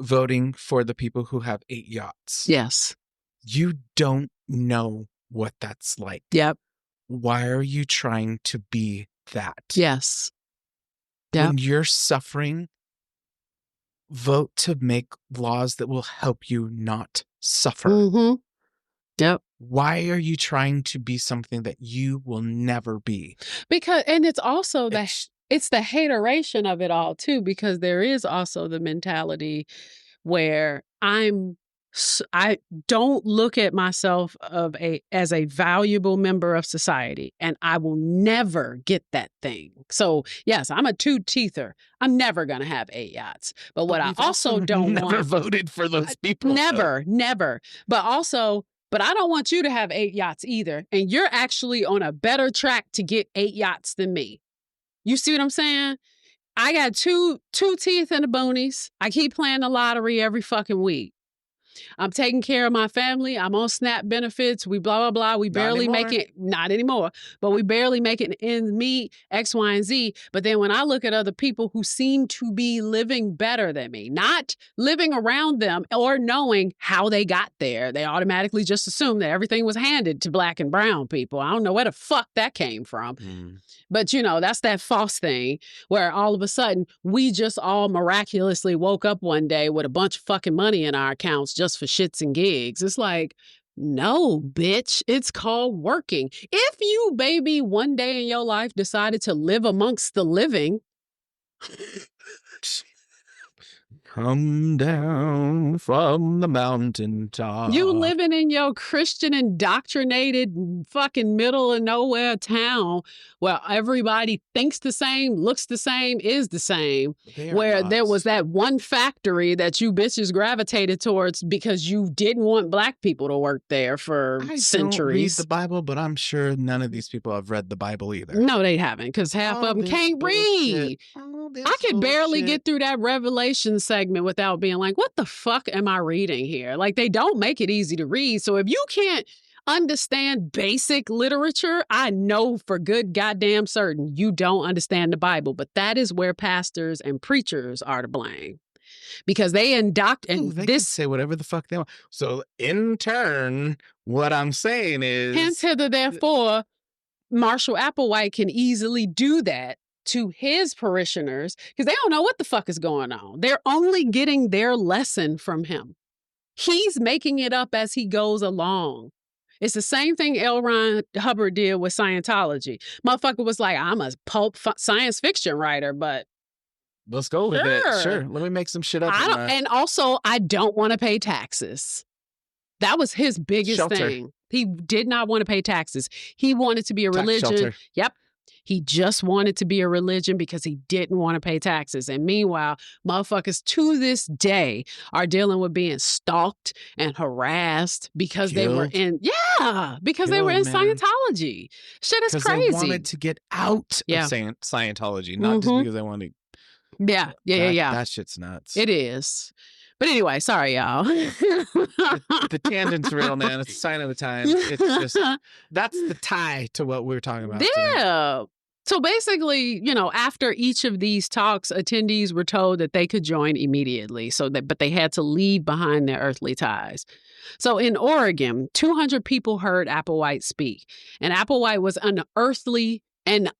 voting for the people who have 8 yachts. Yes. You don't know what that's like. Yep. Why are you trying to be that? Yes. Yep. When you're suffering, vote to make laws that will help you not suffer. Yep. Why are you trying to be something that you will never be? And it's also it's the hateration of it all too, because there is also the mentality where I don't look at myself as a valuable member of society, and I will never get that thing. So yes, I'm a 2-teether. I'm never going to have 8 yachts. But what I also don't want... Never voted for those people. Never. But I don't want you to have 8 yachts either. And you're actually on a better track to get 8 yachts than me. You see what I'm saying? I got two teeth in the boonies. I keep playing the lottery every fucking week. I'm taking care of my family. I'm on SNAP benefits. We blah, blah, blah. We barely make it. Not anymore. But we barely make it ends meet, X, Y, and Z. But then when I look at other people who seem to be living better than me, not living around them or knowing how they got there, they automatically just assume that everything was handed to Black and brown people. I don't know where the fuck that came from. But, that's that false thing where all of a sudden we just all miraculously woke up one day with a bunch of fucking money in our accounts just for shits and gigs. It's like, no, bitch, it's called working. If you, baby, one day in your life decided to live amongst the living... Come down from the mountaintop. You living in your Christian indoctrinated fucking middle of nowhere town where everybody thinks the same, looks the same, is the same. Where there was that one factory that you bitches gravitated towards because you didn't want Black people to work there for centuries. I don't read the Bible, but I'm sure none of these people have read the Bible either. No, they haven't, because half of them can't read. I could barely get through that Revelation segment without being like, what the fuck am I reading here? Like, they don't make it easy to read. So if you can't understand basic literature, I know for good goddamn certain you don't understand the Bible. But that is where pastors and preachers are to blame. Because they can say whatever the fuck they want. So in turn, what I'm saying is... Hence, hither, therefore, Marshall Applewhite can easily do that to his parishioners because they don't know what the fuck is going on. They're only getting their lesson from him. He's making it up as he goes along. It's the same thing L. Ron Hubbard did with Scientology. Motherfucker was like, I'm a pulp science fiction writer, but let's go with it. Sure. Let me make some shit up. And also, I don't want to pay taxes. That was his biggest thing. He did not want to pay taxes. He wanted to be a religion. Shelter. Yep. He just wanted to be a religion because he didn't want to pay taxes. And meanwhile, motherfuckers to this day are dealing with being stalked and harassed because they were in, they were in Scientology. Shit is crazy. They wanted to get out of Scientology, not just because they wanted to. Yeah. That shit's nuts. It is. But anyway, sorry, y'all. The tangent's real, man. It's a sign of the time. It's just, that's the tie to what we're talking about today. So basically, after each of these talks, attendees were told that they could join immediately, but they had to leave behind their earthly ties. So in Oregon, 200 people heard Applewhite speak, and Applewhite was an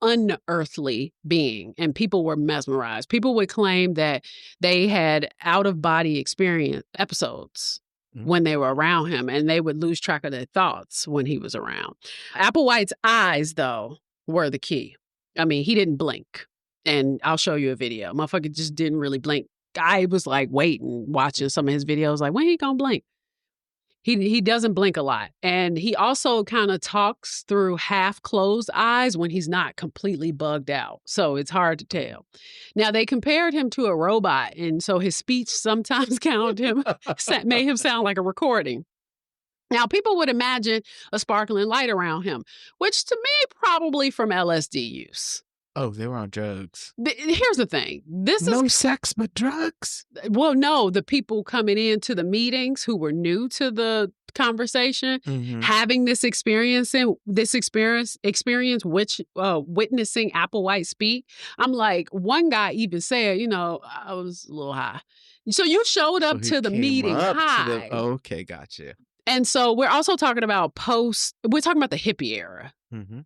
unearthly being, and people were mesmerized. People would claim that they had out-of-body experience episodes when they were around him, and they would lose track of their thoughts when he was around. Applewhite's eyes, though, were the key. I mean, he didn't blink, and I'll show you a video. Motherfucker just didn't really blink. I was like waiting, watching some of his videos, like, when he gonna blink? He doesn't blink a lot. And he also kind of talks through half-closed eyes when he's not completely bugged out. So it's hard to tell. Now, they compared him to a robot, and so his speech sometimes made him sound like a recording. Now, people would imagine a sparkling light around him, which to me, probably from LSD use. Oh, they were on drugs. Here's the thing. No sex, but drugs? Well, no, the people coming into the meetings who were new to the conversation, having this experience, which witnessing Applewhite speak. I'm like, one guy even said, I was a little high. So you showed up to the meeting high. Okay, gotcha. And so we're also talking about we're talking about the hippie era. And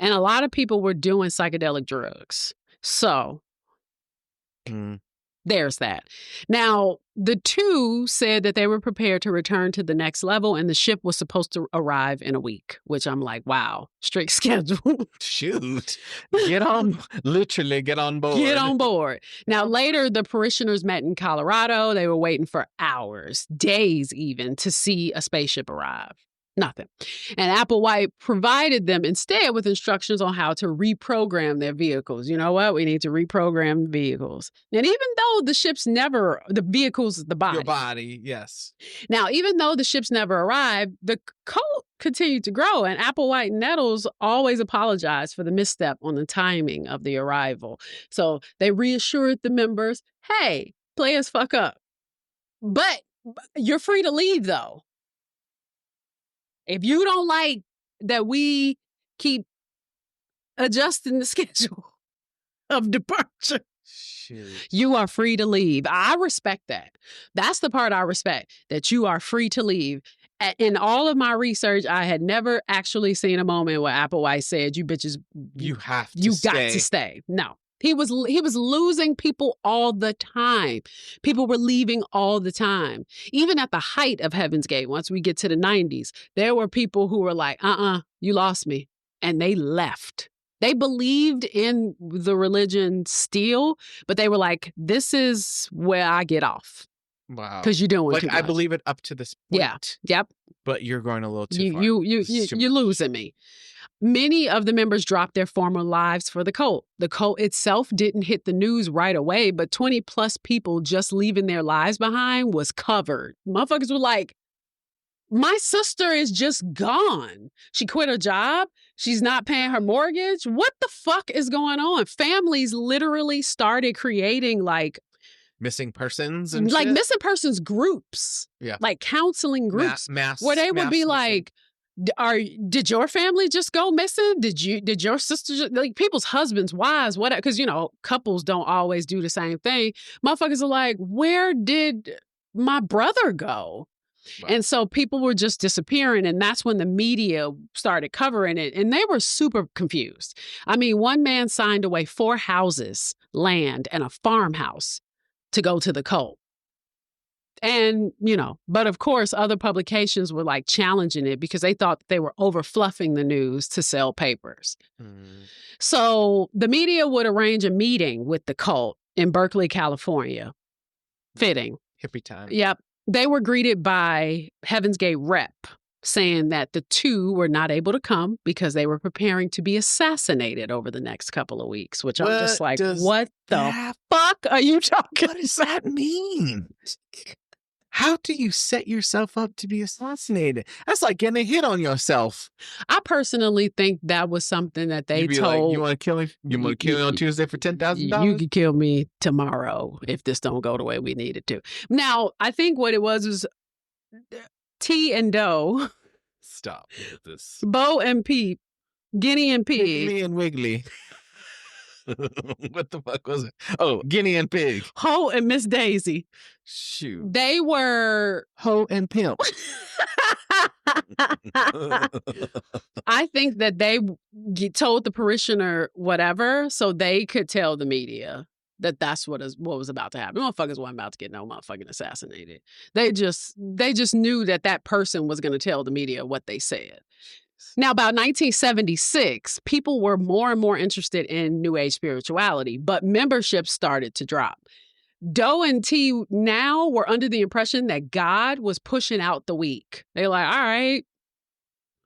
a lot of people were doing psychedelic drugs. So there's that. Now, the two said that they were prepared to return to the next level, and the ship was supposed to arrive in a week, which I'm like, wow, strict schedule. Shoot. Get on board. Get on board. Now, later, the parishioners met in Colorado. They were waiting for hours, days even, to see a spaceship arrive. Nothing. And Applewhite provided them instead with instructions on how to reprogram their vehicles. You know what? We need to reprogram the vehicles. And even though the vehicles, the body. Your body, yes. Now, even though the ships never arrived, the cult continued to grow, and Applewhite and Nettles always apologized for the misstep on the timing of the arrival. So they reassured the members, hey, play as fuck up. But you're free to leave, though. If you don't like that we keep adjusting the schedule of departure, you are free to leave. I respect that. That's the part I respect, that you are free to leave. In all of my research, I had never actually seen a moment where Applewhite said, you bitches, you got to stay. No. He was losing people all the time. People were leaving all the time. Even at the height of Heaven's Gate, once we get to the 90s, there were people who were like, you lost me. And they left. They believed in the religion still, but they were like, this is where I get off. Wow. Because you're doing too much. I believe it up to this point. Yeah. Yep. But you're going a little too far. You're losing me. Many of the members dropped their former lives for the cult. The cult itself didn't hit the news right away, but 20 plus people just leaving their lives behind was covered. Motherfuckers were like, my sister is just gone. She quit her job. She's not paying her mortgage. What the fuck is going on? Families literally started creating missing persons and missing persons groups. Yeah. Like counseling groups. Mass where they would be missing. Like, did your family just go missing? Did your sister people's husbands, wives, whatever? Because, couples don't always do the same thing. Motherfuckers are like, where did my brother go? Wow. And so people were just disappearing. And that's when the media started covering it. And they were super confused. I mean, one man signed away 4 houses, land, and a farmhouse to go to the cult. And, but of course, other publications were like challenging it because they thought they were overfluffing the news to sell papers. So the media would arrange a meeting with the cult in Berkeley, California. Fitting. Hippie time. Yep. They were greeted by Heaven's Gate rep saying that the two were not able to come because they were preparing to be assassinated over the next couple of weeks, which I'm just like, what the fuck are you talking about? What does that mean? How do you set yourself up to be assassinated? That's like getting a hit on yourself. I personally think that was something that they told. Like, you want to kill him? You want to kill him on Tuesday for $10,000? You could kill me tomorrow if this don't go the way we need it to. Now, I think what it was T and Doe. Stop with this. Bo and Peep. Guinea and Pig. Wiggly and Wiggly. What the fuck was it? Oh, Guinea and Pig. Ho and Miss Daisy. Shoot. They were Ho and Pimp. I think that they told the parishioner whatever so they could tell the media that that's what was about to happen. Motherfuckers weren't about to get no motherfucking assassinated. They just knew that person was going to tell the media what they said. Now, about 1976, people were more and more interested in New Age spirituality, but membership started to drop. Doe and T now were under the impression that God was pushing out the weak. They're like, all right,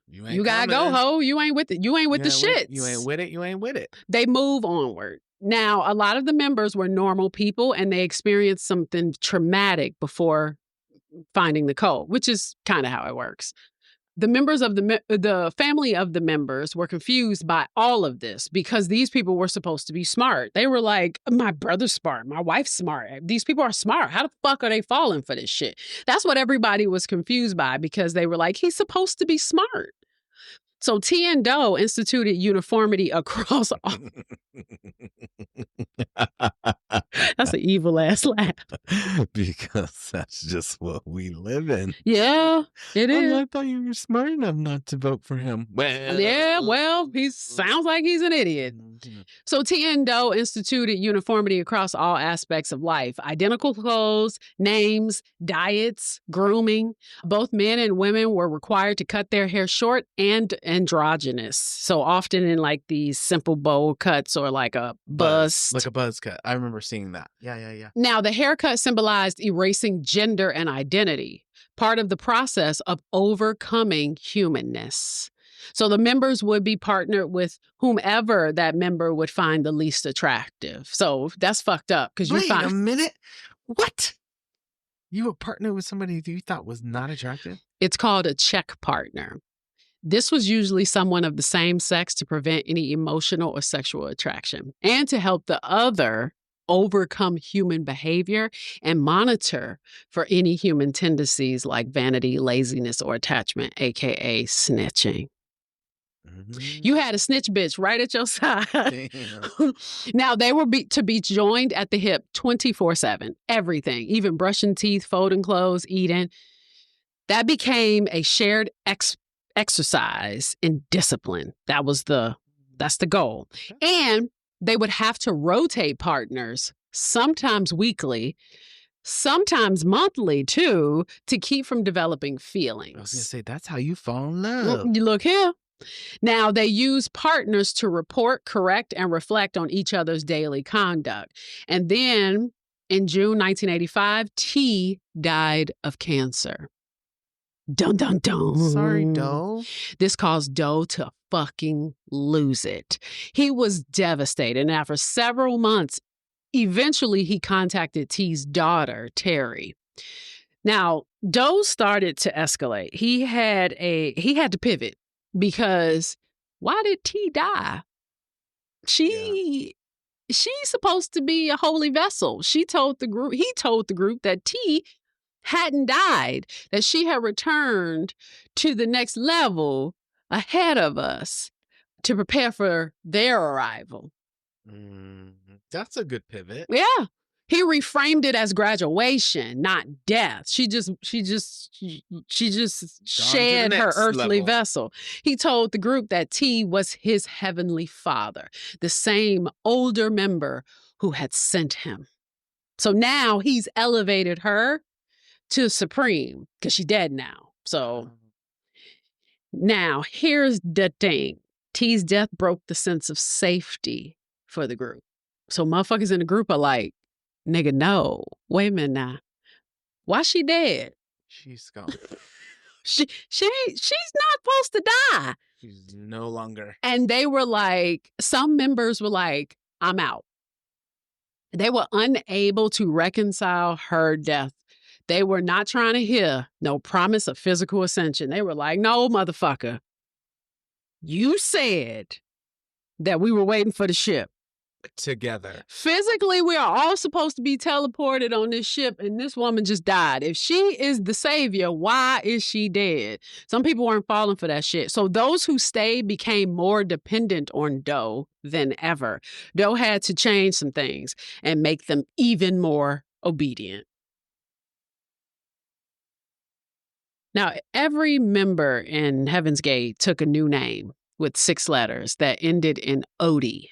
you gotta go, ho. You ain't with it. You ain't with the shit. You ain't with it. You ain't with it. They move onward. Now, a lot of the members were normal people and they experienced something traumatic before finding the cult, which is kind of how it works. The members of the family of the members were confused by all of this because these people were supposed to be smart. They were like, my brother's smart. My wife's smart. These people are smart. How the fuck are they falling for this shit? That's what everybody was confused by because they were like, he's supposed to be smart. So T and Doe instituted uniformity across all. That's an evil ass laugh. Because that's just what we live in. Yeah, it is. I thought you were smart enough not to vote for him. Well, he sounds like he's an idiot. So T and Doe instituted uniformity across all aspects of life. Identical clothes, names, diets, grooming. Both men and women were required to cut their hair short and androgynous. So often in like these simple bowl cuts or like a buzz. Like a buzz cut. I remember seeing that. Yeah. Now, the haircut symbolized erasing gender and identity, part of the process of overcoming humanness. So the members would be partnered with whomever that member would find the least attractive. So that's fucked up because Wait a minute. What? You were partnered with somebody you thought was not attractive? It's called a check partner. This was usually someone of the same sex to prevent any emotional or sexual attraction and to help the other overcome human behavior and monitor for any human tendencies like vanity, laziness, or attachment, aka snitching. You had a snitch bitch right at your side. Now, they were to be joined at the hip 24/7, everything, even brushing teeth, folding clothes, eating. That became a shared exercise in discipline. That's the goal. And they would have to rotate partners, sometimes weekly, sometimes monthly too, to keep from developing feelings. I was going to say, that's how you fall in love. You look here. Now, they use partners to report, correct, and reflect on each other's daily conduct. And then in June 1985, T died of cancer. Dun, dun, dun. Sorry, Doe. This caused Doe to fucking lose it. He was devastated. And after several months, eventually he contacted T's daughter, Terry. Now, Doe started to escalate. He had to pivot because why did T die? She's supposed to be a holy vessel. He told the group that T hadn't died, that she had returned to the next level ahead of us to prepare for their arrival. That's a good pivot. Yeah. He reframed it as graduation, not death. She just shed her earthly vessel. He told the group that T was his heavenly father, the same older member who had sent him. So now he's elevated her to Supreme because she's dead now. So now here's the thing. T's death broke the sense of safety for the group. So motherfuckers in the group are like, nigga, no. Wait a minute now. Why she dead? She's gone. She's not supposed to die. She's no longer. And they were like, some members were like, I'm out. They were unable to reconcile her death. They were not trying to hear no promise of physical ascension. They were like, no, motherfucker. You said that we were waiting for the ship. Together. Physically, we are all supposed to be teleported on this ship, and this woman just died. If she is the savior, why is she dead? Some people weren't falling for that shit. So those who stayed became more dependent on Doe than ever. Doe had to change some things and make them even more obedient. Now, every member in Heaven's Gate took a new name with 6 letters that ended in Odie.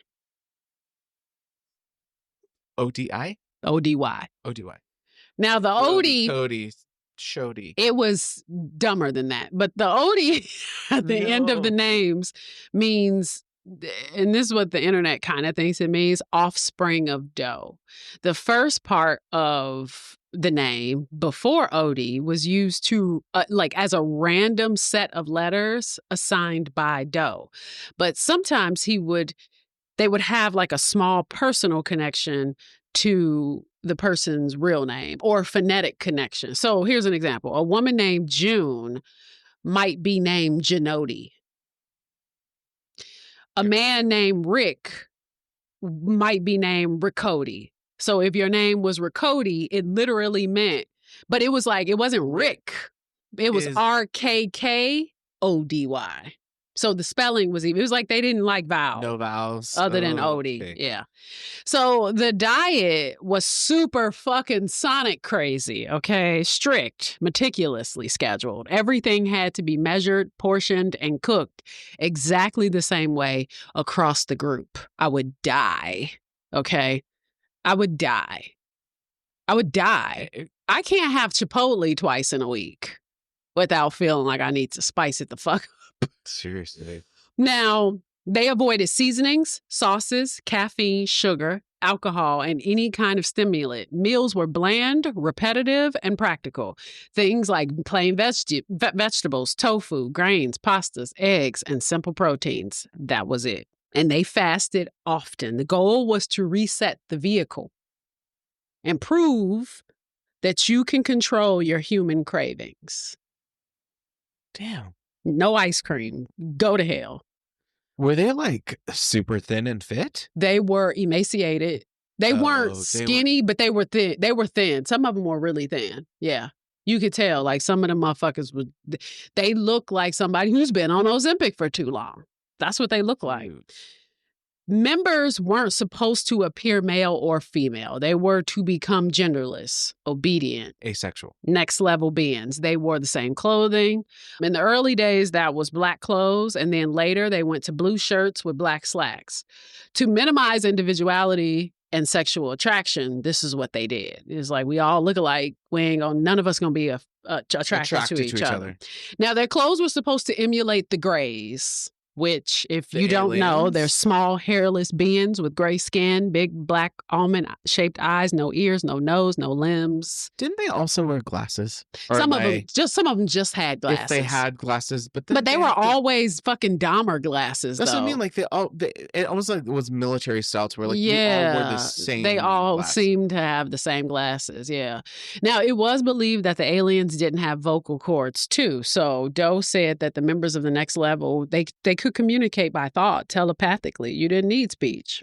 O-D-I? O-D-Y. O-D-Y. Now, the Odie... Cody. Shody. It was dumber than that. But the Odie at the end of the names means, and this is what the internet kind of thinks it means, offspring of Doe. The first part of the name before Odie was used to like as a random set of letters assigned by Doe. But sometimes they would have like a small personal connection to the person's real name or phonetic connection. So here's an example. A woman named June might be named Janoti. A man named Rick might be named Riccoti. So if your name was Riccoti, it literally meant, but it was like, it wasn't Rick. It was Rkkoddy. So the spelling was even, it was like they didn't like vowels. No vowels. Other than Odie. Okay. Yeah. So the diet was super fucking sonic crazy, okay? Strict, meticulously scheduled. Everything had to be measured, portioned, and cooked exactly the same way across the group. I would die, okay? I would die. I can't have Chipotle twice in a week without feeling like I need to spice it the fuck up. Seriously. Now, they avoided seasonings, sauces, caffeine, sugar, alcohol, and any kind of stimulant. Meals were bland, repetitive, and practical. Things like plain vegetables, tofu, grains, pastas, eggs, and simple proteins. That was it. And they fasted often. The goal was to reset the vehicle and prove that you can control your human cravings. Damn. No ice cream. Go to hell. Were they like super thin and fit? They were emaciated. They weren't skinny, but they were thin. They were thin. Some of them were really thin. Yeah. You could tell, like, some of the motherfuckers they look like somebody who's been on Ozempic for too long. That's what they look like. Dude. Members weren't supposed to appear male or female. They were to become genderless, obedient, asexual, next level beings. They wore the same clothing. In the early days, that was black clothes. And then later they went to blue shirts with black slacks. To minimize individuality and sexual attraction, this is what they did. It's like, we all look alike. None of us going to be attracted to each other. Now, their clothes were supposed to emulate the Greys, which, if you don't know, they're small, hairless beings with gray skin, big black almond-shaped eyes, no ears, no nose, no limbs. Didn't they also wear glasses? Some of them just had glasses. If they had glasses, but they were always fucking Dahmer glasses. That's what I mean. Like it almost like it was military style, to where like you all wore the same. They all seemed to have the same glasses. Yeah. Now, it was believed that the aliens didn't have vocal cords too. So Doe said that the members of the next level they could communicate by thought telepathically. You didn't need speech.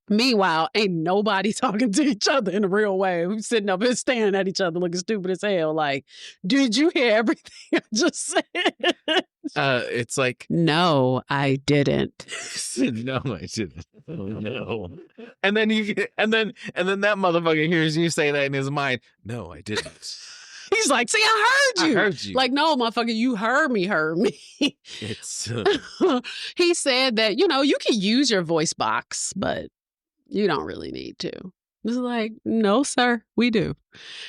Meanwhile, ain't nobody talking to each other in a real way. We're sitting up here staring at each other looking stupid as hell. Like, did you hear everything I just said? It's like, no, I didn't. No, I didn't. Oh, no. And then that motherfucker hears you say that in his mind. No, I didn't. He's like, see, I heard you. I heard you. Like, no, motherfucker, you heard me. It's He said that, you can use your voice box, but you don't really need to. It's like, no, sir, we do.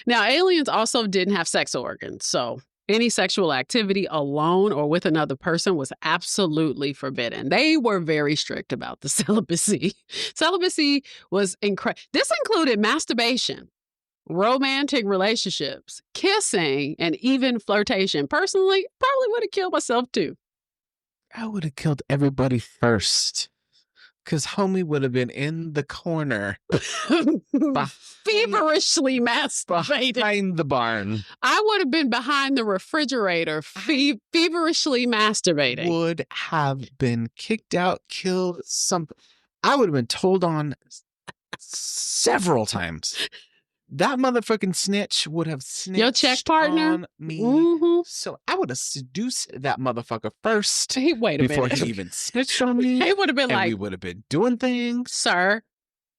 Now, aliens also didn't have sex organs, so any sexual activity alone or with another person was absolutely forbidden. They were very strict about the celibacy. Celibacy was incredible. This included masturbation, romantic relationships, kissing, and even flirtation. Personally, probably would have killed myself too. I would have killed everybody first. Because homie would have been in the corner. Feverishly masturbating. Behind the barn. I would have been behind the refrigerator, feverishly masturbating. Would have been kicked out, killed, I would have been told on several times. That motherfucking snitch would have snitched your check partner on me. Mm-hmm. So I would have seduced that motherfucker first. Wait a before minute. he even snitched on me. He would have been like, we would have been doing things. Sir,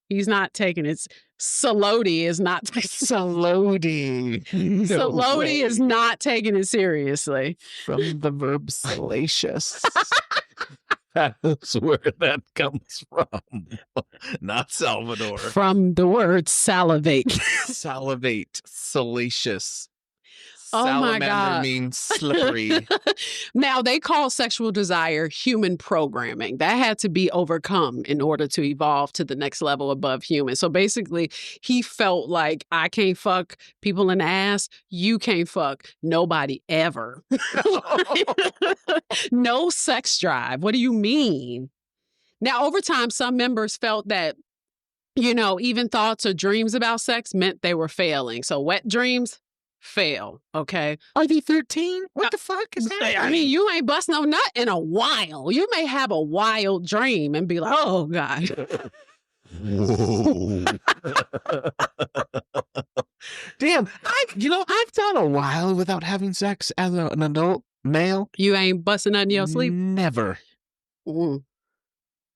he's not taking it. Salodi is not taking Salodi. Salodi is not taking it seriously. From the verb salacious. That's where that comes from. Not Salvador. From the word salivate. Salivate. Salacious. Oh Salamander my God. means slippery. Now, they call sexual desire human programming. That had to be overcome in order to evolve to the next level above human. So basically, he felt like, I can't fuck people in the ass. You can't fuck nobody ever. No sex drive. What do you mean? Now, over time, some members felt that, even thoughts or dreams about sex meant they were failing. So wet dreams, fail, okay? Are they 13? What the fuck is that? I mean, you ain't bust no nut in a while. You may have a wild dream and be like, oh, God. Whoa. Damn, I've gone a while without having sex as an adult male. You ain't busting nut in your sleep? Never. Mm.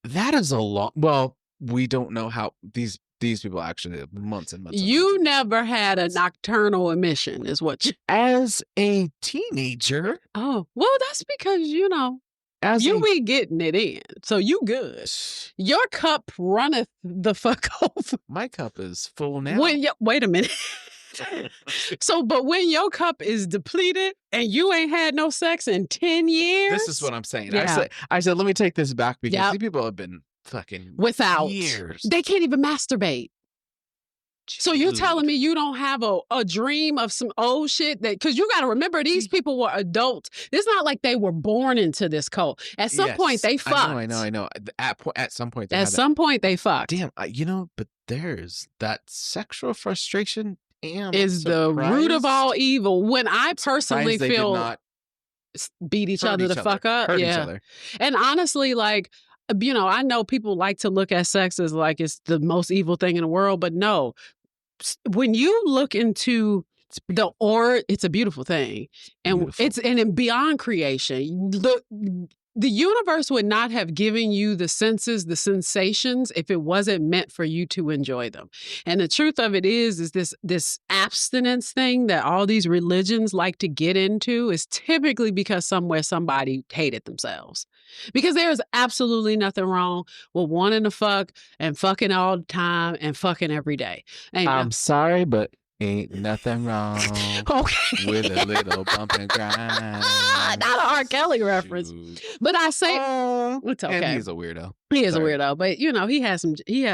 That is a long... Well, we don't know how these people actually have months and months. You never had a nocturnal emission, is what you... As a teenager. Oh, well, that's because, you be getting it in. So you good. Your cup runneth the fuck over. My cup is full now. Wait a minute. But when your cup is depleted and you ain't had no sex in 10 years. This is what I'm saying. Yeah. I said, let me take this back because these people have been fucking without years. They can't even masturbate. So you're telling me you don't have a dream of some old shit because you got to remember these people were adults. It's not like they were born into this cult. At some point they fucked. I know. At some point. They fucked. Damn, but there's that sexual frustration is the root of all evil. When I personally feel not beat each other the fuck up. Hurt each other. And honestly, I know people like to look at sex as like it's the most evil thing in the world, but no. When you look into it's a beautiful thing, and it's beyond creation. The universe would not have given you the senses, the sensations, if it wasn't meant for you to enjoy them. And the truth of it is this abstinence thing that all these religions like to get into is typically because somewhere somebody hated themselves. Because there's absolutely nothing wrong with wanting to fuck and fucking all the time and fucking every day. I'm sorry, but ain't nothing wrong with a little bump and grind. Not an R. Kelly reference. But I say it's okay. And he's a weirdo. He is a weirdo, but he has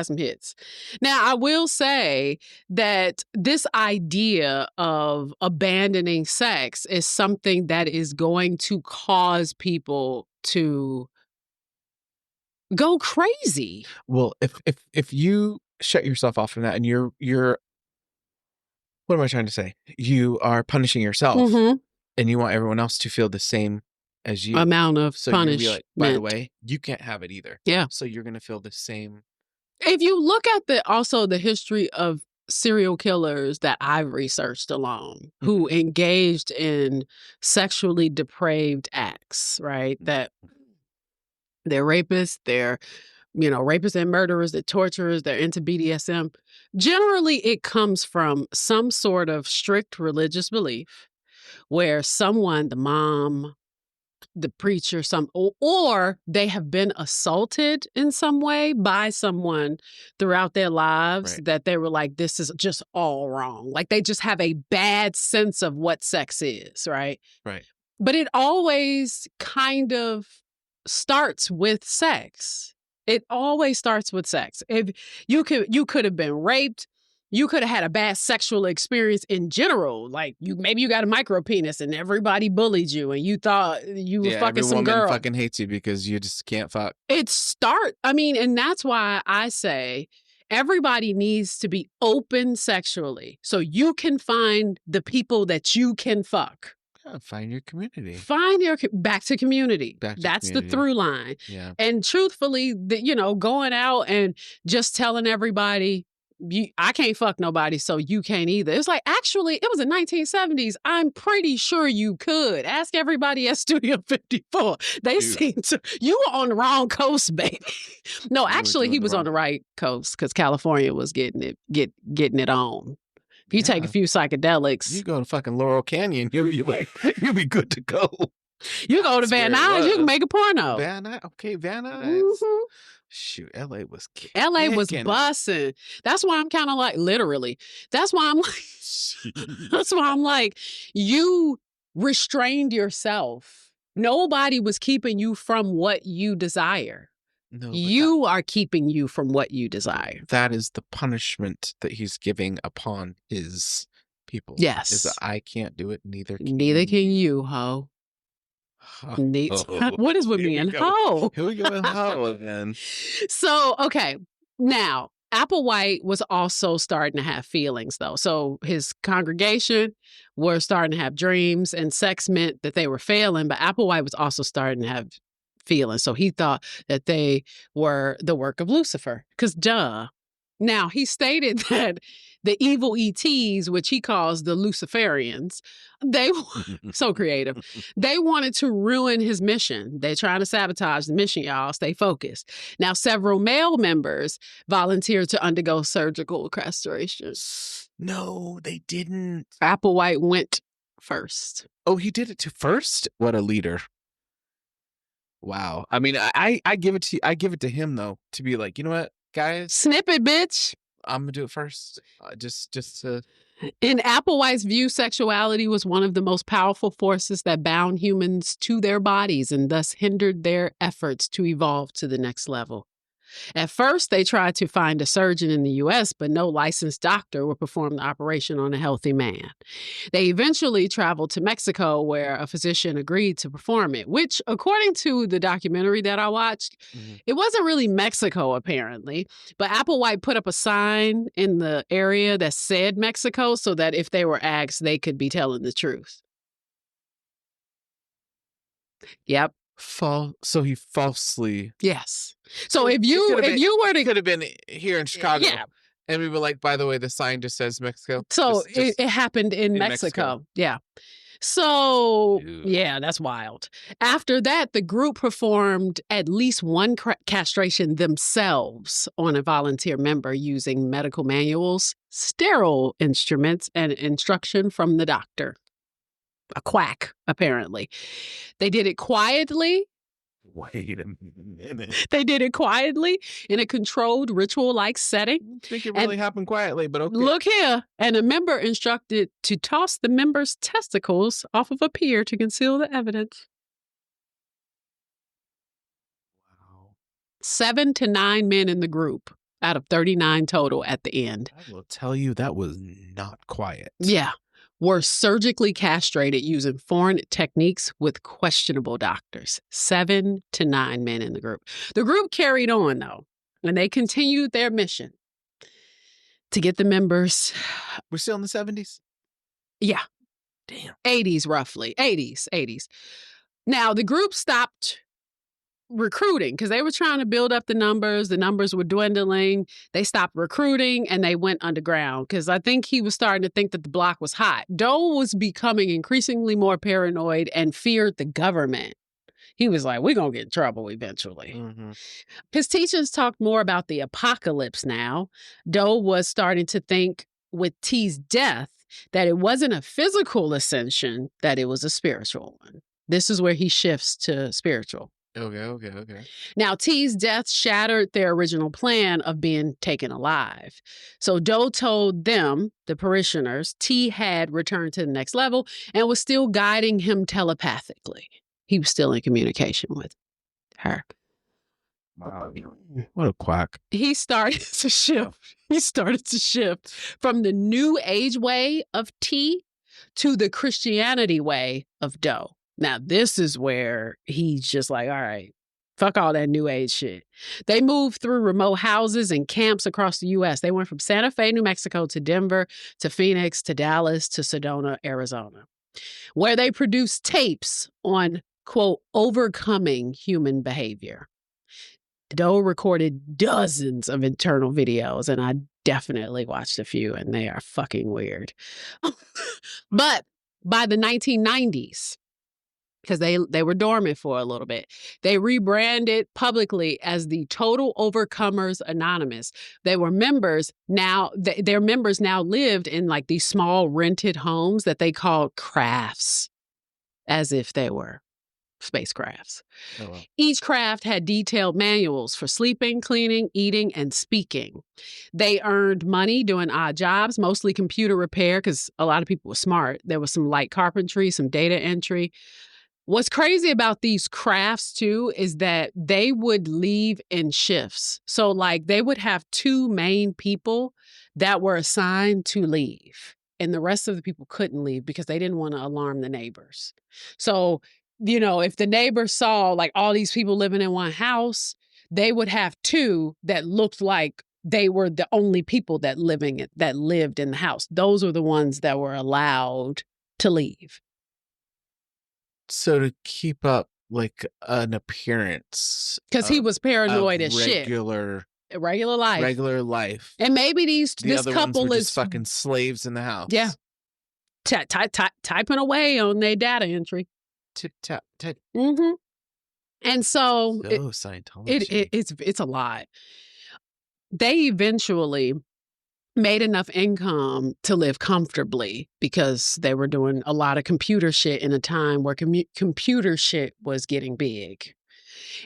some hits. Now, I will say that this idea of abandoning sex is something that is going to cause people to go crazy. Well, if you shut yourself off from that and you're what am I trying to say? You are punishing yourself and you want everyone else to feel the same as you. Amount of punishment. You're like, by the way, you can't have it either. Yeah. So you're going to feel the same. If you look at the history of serial killers that I've researched alone who engaged in sexually depraved acts, right? That they're rapists, they're rapists and murderers, they're torturers, they're into BDSM. Generally, it comes from some sort of strict religious belief where someone, the mom, the preacher, or they have been assaulted in some way by someone throughout their lives, that they were like, this is just all wrong. Like they just have a bad sense of what sex is, right? Right. But it always kind of starts with sex. It always starts with sex. If you could have been raped, you could have had a bad sexual experience in general. Like maybe you got a micro penis and everybody bullied you and you thought you were fucking some girl. Every woman fucking hates you because you just can't fuck. And that's why I say everybody needs to be open sexually so you can find the people that you can fuck. Find your community. Back to community. That's the through line. Yeah. And truthfully, going out and just telling everybody, I can't fuck nobody, so you can't either. It's like, actually, it was the 1970s. I'm pretty sure you could. Ask everybody at Studio 54. They seem to. You were on the wrong coast, baby. No, actually, he was on the right coast because California was getting it on. If you take a few psychedelics, you go to fucking Laurel Canyon, you'll be good to go. You go to Van Nuys, you can make a porno. Van Nuys. Mm-hmm. Shoot, LA was bussing. That's why I'm kind of like, literally. That's why I'm like, you restrained yourself. Nobody was keeping you from what you desire. No, you are keeping you from what you desire. That is the punishment that he's giving upon his people. Yes. Is that I can't do it, neither can you, ho. What is with me and ho? Here we go with ho again. So, okay. Now, Applewhite was also starting to have feelings, though. So his congregation were starting to have dreams, and sex meant that they were failing, but Applewhite was also starting to have feelings. So he thought that they were the work of Lucifer, because duh. Now, he stated that the evil ETs, which he calls the Luciferians, they so creative. They wanted to ruin his mission. They're trying to sabotage the mission, y'all. Stay focused. Now, several male members volunteered to undergo surgical castration. No, they didn't. Applewhite went first. Oh, he did it first? What a leader. Wow. I mean, I give it to him though, to be like, you know what, guys? Snip it, bitch. I'm gonna do it first. Just to. In Applewhite's view, sexuality was one of the most powerful forces that bound humans to their bodies and thus hindered their efforts to evolve to the next level. At first, they tried to find a surgeon in the U.S., but no licensed doctor would perform the operation on a healthy man. They eventually traveled to Mexico, where a physician agreed to perform it, which, according to the documentary that I watched, it wasn't really Mexico, apparently. But Applewhite put up a sign in the area that said Mexico so that if they were asked, they could be telling the truth. Yep. So he falsely. Yes. So if you were to, could have been here in Chicago, and we were like, by the way, the sign just says Mexico. So it happened in Mexico. Yeah. So yeah, that's wild. After that, the group performed at least one castration themselves on a volunteer member using medical manuals, sterile instruments, and instruction from the doctor. A quack, apparently. They did it quietly. Wait a minute. They did it quietly in a controlled ritual-like setting. I think it really happened quietly, but okay. Look here. And a member instructed to toss the member's testicles off of a pier to conceal the evidence. Wow. 7 to 9 men in the group out of 39 total at the end. I will tell you, that was not quiet. Yeah. Were surgically castrated using foreign techniques with questionable doctors. 7 to 9 men in the group. The group carried on, though, and they continued their mission to get the members. We're still in the 70s? Yeah. Damn. 80s, roughly. 80s. Now, the group stopped recruiting because they were trying to build up the numbers. The numbers were dwindling. They stopped recruiting and they went underground because I think he was starting to think that the block was hot. Doe was becoming increasingly more paranoid and feared the government. He was like, we're going to get in trouble eventually. Mm-hmm. His teachings talked more about the apocalypse now. Doe was starting to think with T's death that it wasn't a physical ascension, that it was a spiritual one. This is where he shifts to spiritual. Okay. Now, T's death shattered their original plan of being taken alive. So Do told them, the parishioners, T had returned to the next level and was still guiding him telepathically. He was still in communication with her. Wow. What a quack. He started to shift. He started to shift from the New Age way of T to the Christianity way of Do. Now, this is where he's just like, all right, fuck all that New Age shit. They moved through remote houses and camps across the U.S. They went from Santa Fe, New Mexico, to Denver, to Phoenix, to Dallas, to Sedona, Arizona, where they produced tapes on, quote, overcoming human behavior. Do recorded dozens of internal videos, and I definitely watched a few, and they are fucking weird. But by the 1990s, because they were dormant for a little bit, they rebranded publicly as the Total Overcomers Anonymous. They were members now. Their members now lived in like these small rented homes that they called crafts, as if they were spacecrafts. Oh, wow. Each craft had detailed manuals for sleeping, cleaning, eating, and speaking. They earned money doing odd jobs, mostly computer repair, because a lot of people were smart. There was some light carpentry, some data entry. What's crazy about these crafts, too, is that they would leave in shifts. So, like, they would have two main people that were assigned to leave, and the rest of the people couldn't leave because they didn't want to alarm the neighbors. So, you know, if the neighbors saw, like, all these people living in one house, they would have two that looked like they were the only people that lived in the house. Those were the ones that were allowed to leave. So to keep up like an appearance, because he was paranoid as shit. Regular life, and maybe this couple is just fucking slaves in the house. Yeah, typing away on their data entry. Tip tap. Mm-hmm. And so Scientology. It's a lot. They eventually made enough income to live comfortably because they were doing a lot of computer shit in a time where computer shit was getting big.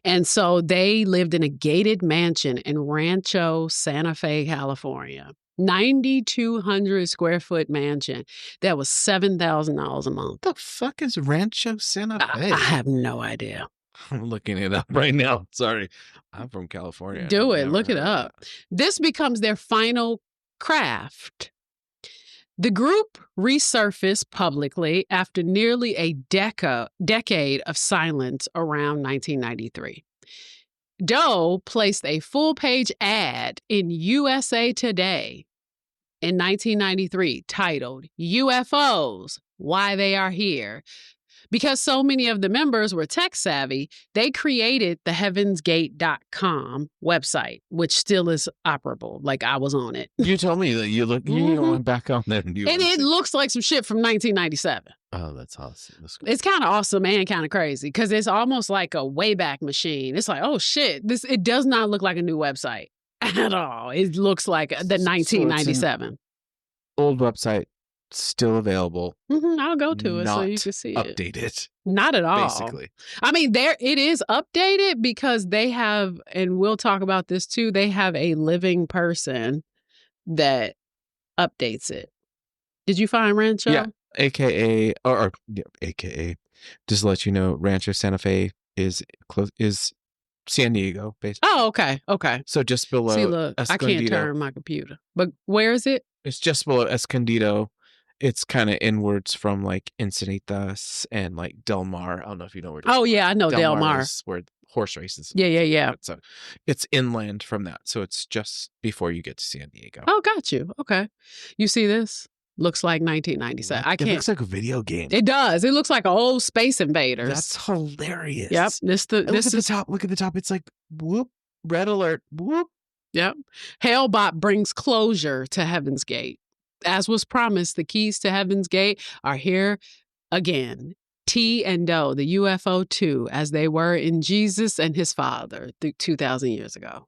And so they lived in a gated mansion in Rancho Santa Fe, California. 9,200 square foot mansion that was $7,000 a month. What the fuck is Rancho Santa Fe? I have no idea. I'm looking it up right now. Sorry. I'm from California. Do it. Look it up. This becomes their final craft. The group resurfaced publicly after nearly a decade of silence around 1993. Do placed a full-page ad in USA Today in 1993 titled UFOs, Why They Are Here. Because so many of the members were tech savvy, they created the heavensgate.com website, which still is operable. Like, I was on it. You told me that you went back on that. And it looks like some shit from 1997. Oh, that's awesome. That's cool. It's kind of awesome and kind of crazy because it's almost like a Wayback Machine. It's like, oh shit, it does not look like a new website at all. It looks like the 1997. Old website. Still available. Mm-hmm, I'll go to it so you can see it. Updated. Not at all. Basically. I mean, it is updated because they have, and we'll talk about this too, they have a living person that updates it. Did you find Rancho? Yeah. AKA, just to let you know, Rancho Santa Fe is San Diego, basically. Oh, okay. So just below. See, look, Escondido. I can't turn my computer. But where is it? It's just below Escondido. It's kind of inwards from like Encinitas and like Del Mar. I don't know if you know where. Oh yeah, I know Del Mar. Is where horse races. Yeah. So it's inland from that. So it's just before you get to San Diego. Oh, got you. Okay. You see this? Looks like 1997. I can't. It looks like a video game. It does. It looks like an old Space Invaders. That's hilarious. Yep. This is the top. Look at the top. It's like whoop, red alert, whoop. Yep. Hale Bopp brings closure to Heaven's Gate. As was promised, the keys to Heaven's Gate are here again. T and Do, the UFO 2, as they were in Jesus and his Father 2,000 years ago.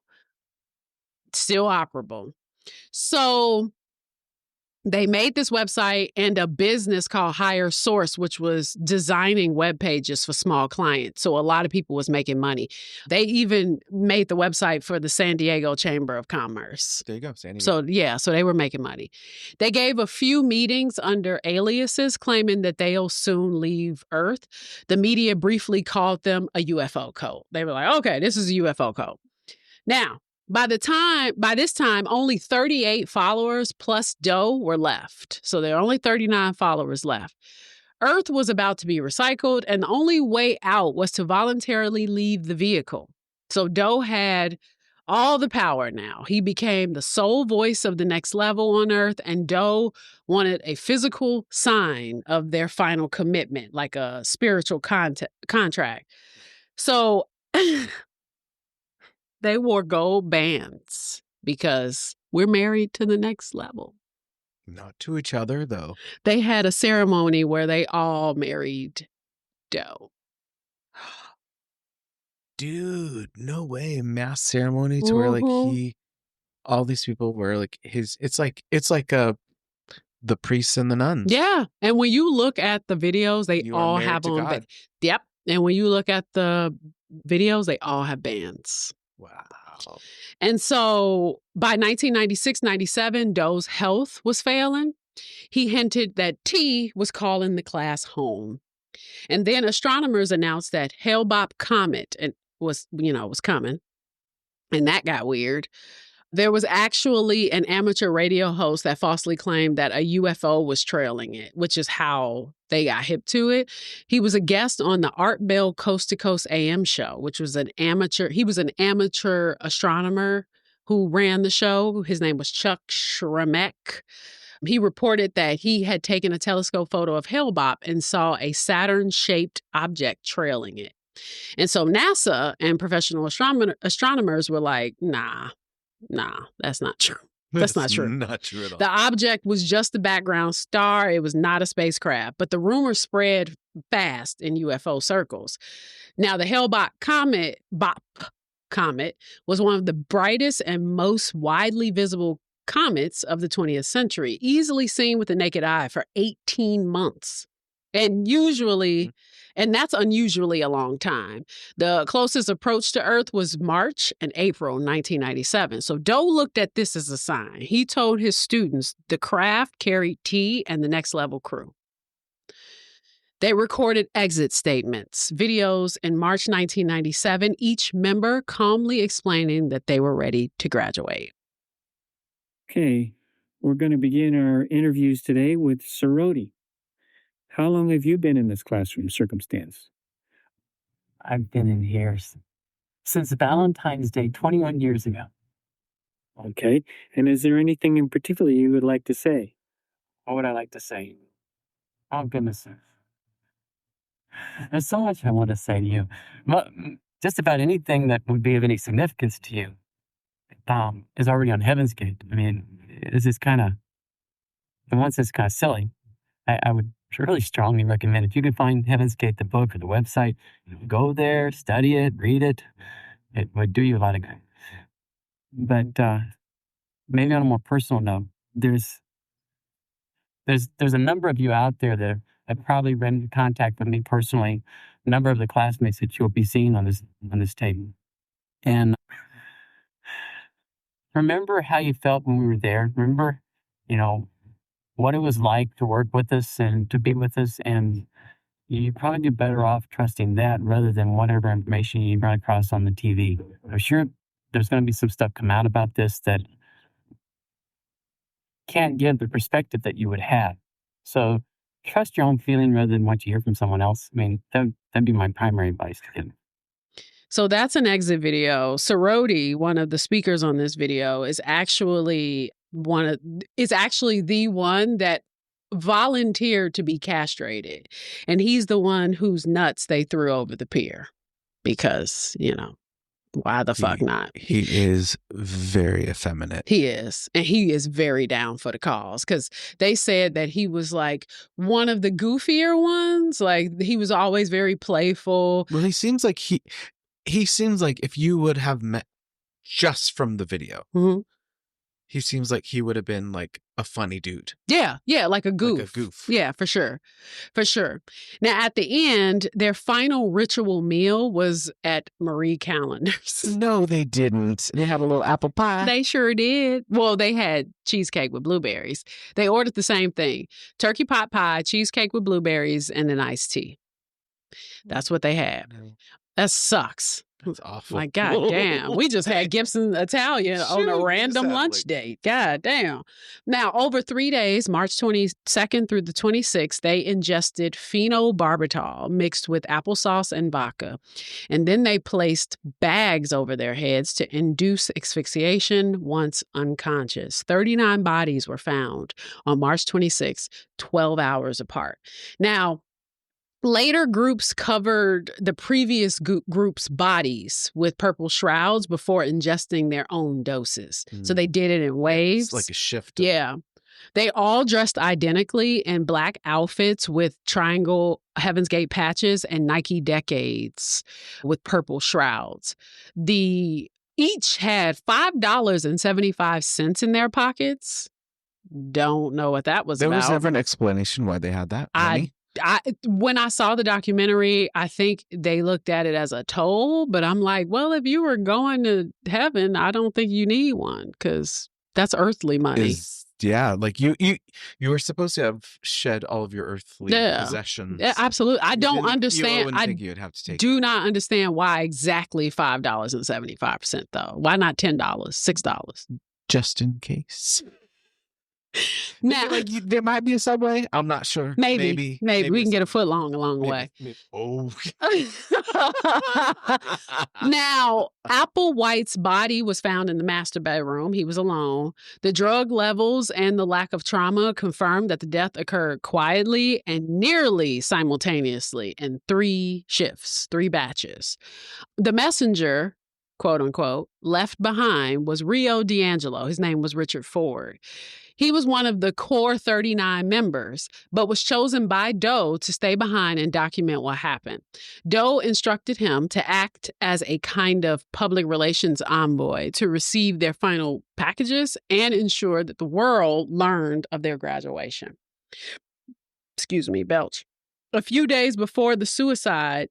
Still operable. So They made this website and a business called Higher Source, which was designing web pages for small clients. So a lot of people was making money. They even made the website for the San Diego Chamber of Commerce. There you go, San Diego. So yeah, so they were making money. They gave a few meetings under aliases, claiming that they'll soon leave Earth. The media briefly called them a UFO cult. They were like, okay, this is a UFO cult. Now, by this time, only 38 followers plus Doe were left. So there are only 39 followers left. Earth was about to be recycled, and the only way out was to voluntarily leave the vehicle. So Doe had all the power now. He became the sole voice of the next level on Earth, and Doe wanted a physical sign of their final commitment, like a spiritual contract. So they wore gold bands because we're married to the next level. Not to each other, though. They had a ceremony where they all married Doe. Dude, no way. Mass ceremony to where like all these people were like it's like the priests and the nuns. Yeah. And when you look at the videos, they all have on. Yep. And when you look at the videos, they all have bands. Wow. And so by 1996-97, Doe's health was failing. He hinted that T was calling the class home. And then astronomers announced that Hale Bopp comet was coming. And that got weird. There was actually an amateur radio host that falsely claimed that a UFO was trailing it, which is how they got hip to it. He was a guest on the Art Bell Coast to Coast AM show, which was he was an amateur astronomer who ran the show. His name was Chuck Schramek. He reported that he had taken a telescope photo of Hale Bopp and saw a Saturn-shaped object trailing it. And so NASA and professional astronomers were like, nah, that's not true. That's not true. Not true at all. The object was just a background star. It was not a spacecraft. But the rumor spread fast in UFO circles. Now, the Hale Bopp comet was one of the brightest and most widely visible comets of the 20th century, easily seen with the naked eye for 18 months. And that's unusually a long time. The closest approach to Earth was March and April 1997. So Doe looked at this as a sign. He told his students the craft carried T and the next level crew. They recorded exit statements, videos in March 1997, each member calmly explaining that they were ready to graduate. Okay, we're going to begin our interviews today with Sorority. How long have you been in this classroom circumstance? I've been in here since Valentine's Day 21 years ago. Okay, and is there anything in particular you would like to say? What would I like to say? Oh, goodness. There's so much I want to say to you. Just about anything that would be of any significance to you is already on Heaven's Gate. I mean, this is kind of, in one sense, kind of silly. I would really strongly recommend, if you can find Heaven's Gate, the book or the website, go there, study it, read it. It would do you a lot of good. But maybe on a more personal note, there's a number of you out there that have probably been in contact with me personally, a number of the classmates that you'll be seeing on this table. And remember how you felt when we were there. Remember, what it was like to work with us and to be with us. And you'd probably be better off trusting that rather than whatever information you run across on the TV. I'm sure there's going to be some stuff come out about this that can't give the perspective that you would have. So trust your own feeling rather than what you hear from someone else. I mean, that'd be my primary advice to give. So that's an exit video. Sorority, one of the speakers on this video, is actually the one that volunteered to be castrated. And he's the one whose nuts they threw over the pier because, why the fuck not? He is very effeminate. He is. And he is very down for the cause because they said that he was like one of the goofier ones. Like he was always very playful. Well, he seems like if you would have met just from the video, he seems like he would have been like a funny dude. Yeah, like a goof. Like a goof. Yeah, for sure. For sure. Now, at the end, their final ritual meal was at Marie Callender's. No, they didn't. They had a little apple pie. They sure did. Well, they had cheesecake with blueberries. They ordered the same thing. Turkey pot pie, cheesecake with blueberries, and an iced tea. That's what they had. That sucks. That's awful. Like, God damn. We just had Gibson Italian on a random lunch date. God damn. Now, over 3 days, March 22nd through the 26th, they ingested phenobarbital mixed with applesauce and vodka. And then they placed bags over their heads to induce asphyxiation once unconscious. 39 bodies were found on March 26th, 12 hours apart. Now, later groups covered the previous group's bodies with purple shrouds before ingesting their own doses. So they did it in waves. It's like a shift. Yeah. They all dressed identically in black outfits with triangle Heaven's Gate patches and Nike Decades with purple shrouds. Each had $5.75 in their pockets. Don't know what that was about. There was never an explanation why they had that money. When I saw the documentary, I think they looked at it as a toll, but I'm like, well, if you were going to heaven, I don't think you need one because that's earthly money. Like you were supposed to have shed all of your earthly possessions. Yeah, absolutely. I don't understand. I think you would have to take do not understand why exactly $5.75 though. Why not $10, $6? Just in case. Now, there might be a subway. I'm not sure. Maybe we can get a foot long along the way. Oh. Now, Applewhite's body was found in the master bedroom. He was alone. The drug levels and the lack of trauma confirmed that the death occurred quietly and nearly simultaneously in 3 shifts, 3 batches. The messenger, quote unquote, left behind was Rio D'Angelo. His name was Richard Ford. He was one of the core 39 members, but was chosen by Doe to stay behind and document what happened. Doe instructed him to act as a kind of public relations envoy to receive their final packages and ensure that the world learned of their graduation. Excuse me, belch. A few days before the suicide,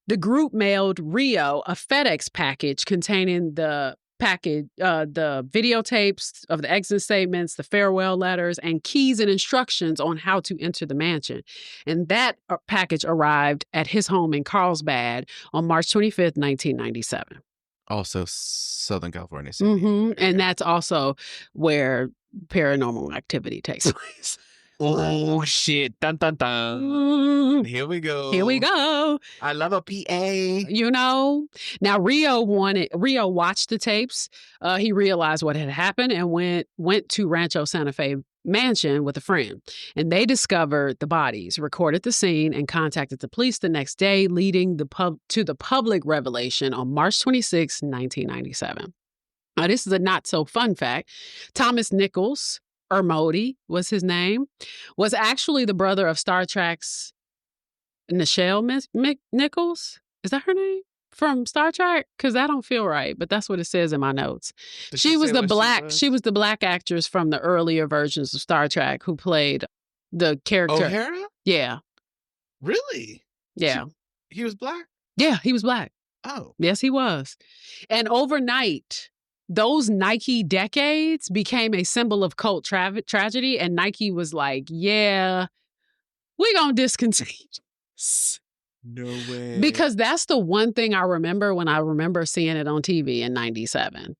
the group mailed Rio a FedEx package containing the videotapes of the exit statements, the farewell letters, and keys and instructions on how to enter the mansion. And that package arrived at his home in Carlsbad on March 25th, 1997. Also Southern California. Mm-hmm. And that's also where paranormal activity takes place. Oh, shit. Dun, dun, dun. Here we go. I love a PA. Now Rio watched the tapes. He realized what had happened and went to Rancho Santa Fe mansion with a friend. And they discovered the bodies, recorded the scene, and contacted the police the next day, leading to the public revelation on March 26, 1997. Now, this is a not-so-fun fact. Thomas Nichols, Ermody was his name, was actually the brother of Star Trek's Nichelle Nichols. Is that her name? From Star Trek? Because that don't feel right, but that's what it says in my notes. She was the black actress from the earlier versions of Star Trek who played the character. O'Hara? Yeah. Really? Yeah. He was black? Yeah, he was black. Oh. Yes, he was. And overnight, those Nike Decades became a symbol of cult tragedy, and Nike was like, yeah, we're going to discontinue this. No way. Because that's the one thing I remember when I remember seeing it on TV in 97.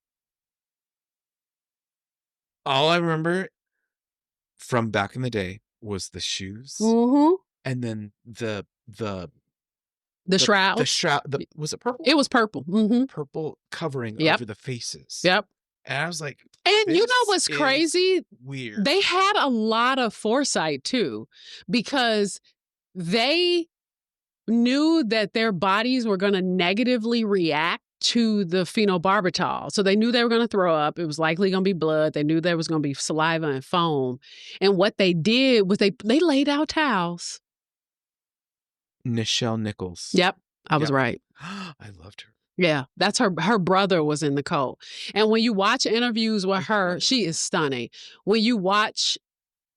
All I remember from back in the day was the shoes. Mm-hmm. And then the shroud. The shroud. Was it purple? It was purple. Mm-hmm. Purple covering over the faces. Yep. And I was like, and you know what's crazy? Weird. They had a lot of foresight too, because they knew that their bodies were going to negatively react to the phenobarbital. So they knew they were going to throw up. It was likely going to be blood. They knew there was going to be saliva and foam. And what they did was they laid out towels. Nichelle Nichols. Yep. I was right. I loved her. Yeah, that's her brother was in the cult. And when you watch interviews with her, she is stunning. When you watch,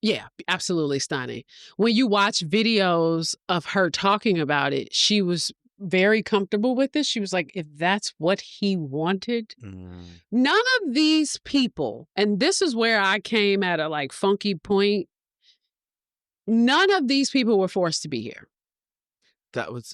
yeah, absolutely stunning. When you watch videos of her talking about it, she was very comfortable with this. She was like, if that's what he wanted, none of these people, and this is where I came at a like funky point, none of these people were forced to be here. That's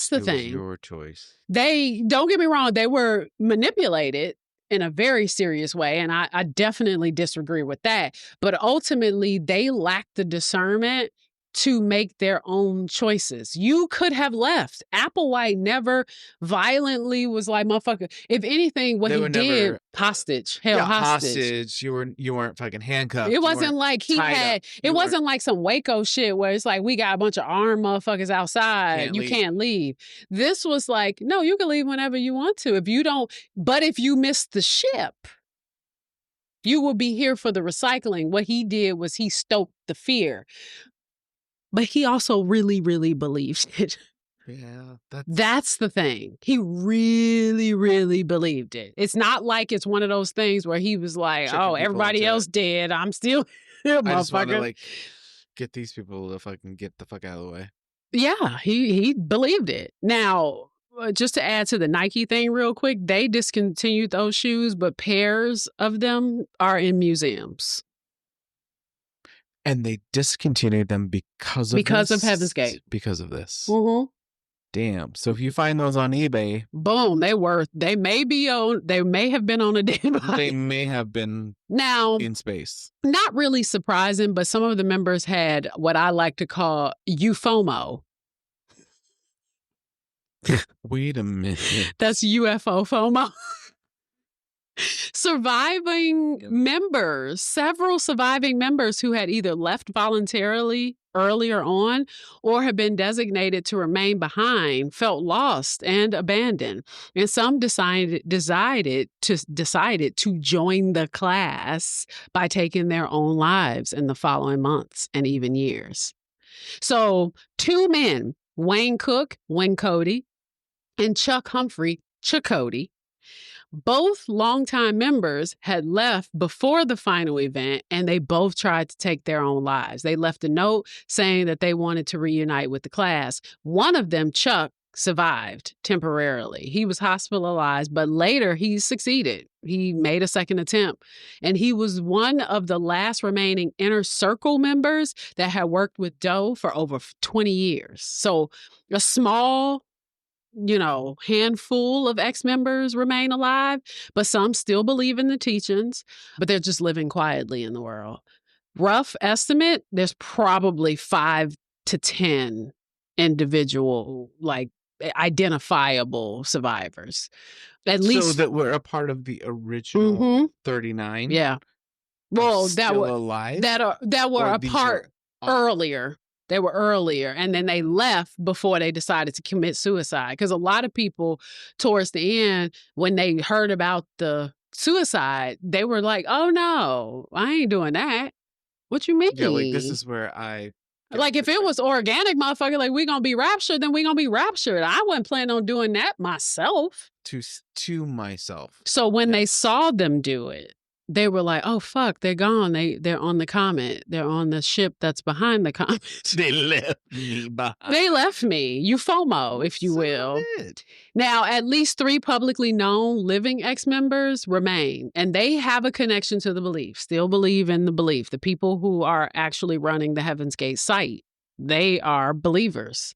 the thing. It was your choice. They, don't get me wrong, they were manipulated in a very serious way, and I definitely disagree with that. But ultimately, they lacked the discernment to make their own choices. You could have left. Applewhite never violently was like, motherfucker. If anything, what he did, hostage, held hostage. You weren't fucking handcuffed. It wasn't like he had, it wasn't like some Waco shit where it's like, we got a bunch of armed motherfuckers outside. You can't leave. This was like, no, you can leave whenever you want to. If you don't, but if you miss the ship, you will be here for the recycling. What he did was he stoked the fear. But he also really, really believed it. Yeah. That's the thing. He really, really believed it. It's not like it's one of those things where he was like, oh, everybody else dead. I'm still here, motherfucker. I just want to like get these people to fucking get the fuck out of the way. Yeah, he believed it. Now, just to add to the Nike thing real quick, they discontinued those shoes, but pairs of them are in museums. And they discontinued them because of Heaven's Gate. Because of this. Mm-hmm. Damn. So if you find those on eBay, boom, they may have been on a dead body. They may have been now in space. Not really surprising, but some of the members had what I like to call UFOMO. Wait a minute. That's UFO FOMO. Several surviving members who had either left voluntarily earlier on or had been designated to remain behind felt lost and abandoned. And some decided to join the class by taking their own lives in the following months and even years. So 2 men, Wayne Cook, Wayne Cody, and Chuck Humphrey, Chakotay, both longtime members had left before the final event, and they both tried to take their own lives. They left a note saying that they wanted to reunite with the class. One of them, Chuck, survived temporarily. He was hospitalized, but later he succeeded. He made a second attempt, and he was one of the last remaining inner circle members that had worked with Doe for over 20 years. So a small handful of ex-members remain alive, but some still believe in the teachings, but they're just living quietly in the world. Rough estimate, there's probably 5 to 10 individual, identifiable survivors. At least. So that were a part of the original 39? Yeah. Well, that were alive? That were a part earlier. They were earlier, and then they left before they decided to commit suicide. Because a lot of people, towards the end, when they heard about the suicide, they were like, oh, no, I ain't doing that. What you mean? Yeah, this is where I... if it was organic, motherfucker, we gonna be raptured, then we gonna be raptured. I wasn't planning on doing that myself. To myself. So when they saw them do it, they were like, oh, fuck, they're gone. They're on the comet. They're on the ship that's behind the comet. They left me behind. They left me. UFOMO, if you will. Now, at least 3 publicly known living ex-members remain, and they have a connection to the belief, still believe in the belief. The people who are actually running the Heaven's Gate site, they are believers.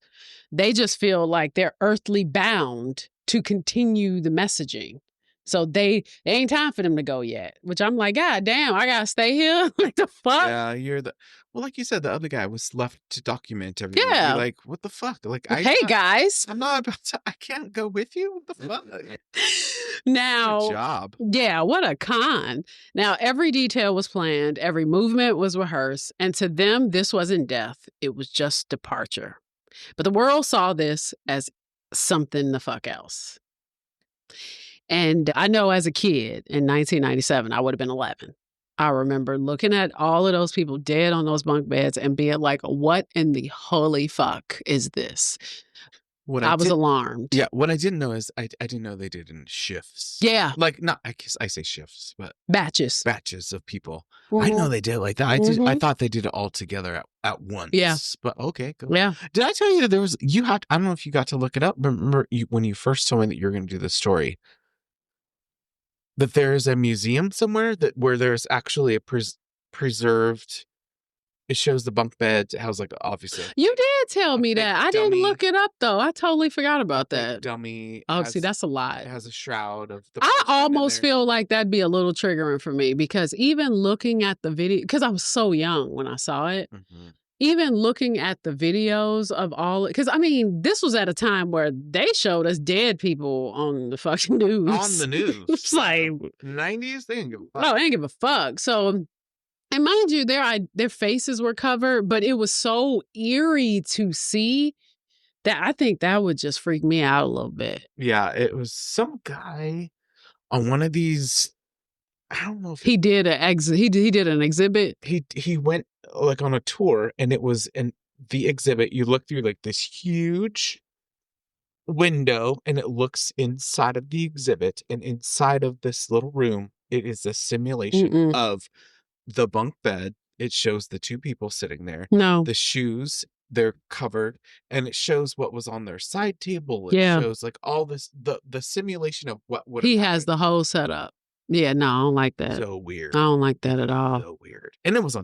They just feel like they're earthly bound to continue the messaging. So they ain't time for them to go yet, which I'm like, God damn, I gotta stay here. Like the fuck? Yeah, like you said, the other guy was left to document everything. Yeah. Like, what the fuck? Like, guys. I'm not about to, I can't go with you? What the fuck? Now, good job. Yeah, what a con. Now, every detail was planned, every movement was rehearsed, and to them, this wasn't death. It was just departure. But the world saw this as something the fuck else. And I know as a kid in 1997, I would have been 11. I remember looking at all of those people dead on those bunk beds and being like, what in the holy fuck is this? I was alarmed. Yeah, what I didn't know is I didn't know they did in shifts. Yeah. Like, not, I guess I say shifts, but batches of people. I didn't know they did it like that. I thought they did it all together at once. Yeah. But okay, cool. Yeah. Did I tell you that there was, I don't know if you got to look it up, but remember when you first told me that you were going to do this story, that there is a museum somewhere where there's actually a preserved, it shows the bunk beds. It has like, obviously. You did tell me that. I didn't look it up though. I totally forgot about that. Dummy. Oh, see, that's a lot. It has a shroud of the. I almost feel like that'd be a little triggering for me because even looking at the video, because I was so young when I saw it, even looking at the videos of all, because I mean, this was at a time where they showed us dead people on the fucking news. On the news. It's like 90s, they didn't give a fuck. No, they didn't give a fuck. So. And mind you, their faces were covered, but it was so eerie to see that I think that would just freak me out a little bit. Yeah, it was some guy on one of these. I don't know if he did he did an exhibit. He went like on a tour, and it was in the exhibit. You look through like this huge window, and it looks inside of the exhibit, and inside of this little room, it is a simulation of the bunk bed. It shows the two people sitting there. No. The shoes, they're covered, and it shows what was on their side table. It shows like all this, the simulation of what would he has the whole setup. Yeah, no, I don't like that. So weird. I don't like that at all. So weird. And it was on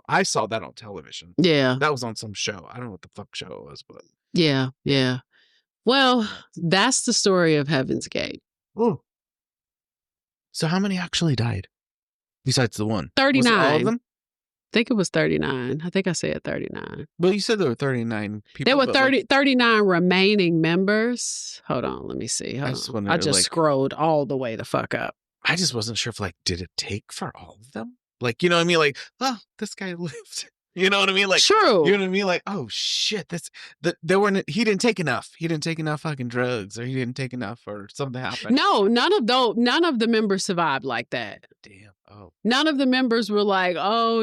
I saw that on television. Yeah. That was on some show. I don't know what the fuck show it was, but yeah. Well, that's the story of Heaven's Gate. Oh. So how many actually died? Besides the one? 39. Was it all of them? I think it was 39. I think I said 39. Well, you said there were 39 people. There were 39 remaining members. Hold on, let me see. I just scrolled all the way the fuck up. I just wasn't sure if did it take for all of them? Like, you know what I mean? Like, oh, this guy lived. You know what I mean? Like, true. You know what I mean? Like, oh shit, he didn't take enough. He didn't take enough fucking drugs, or he didn't take enough, or something happened. No, none of the members survived like that. Damn. Oh. None of the members were like, oh,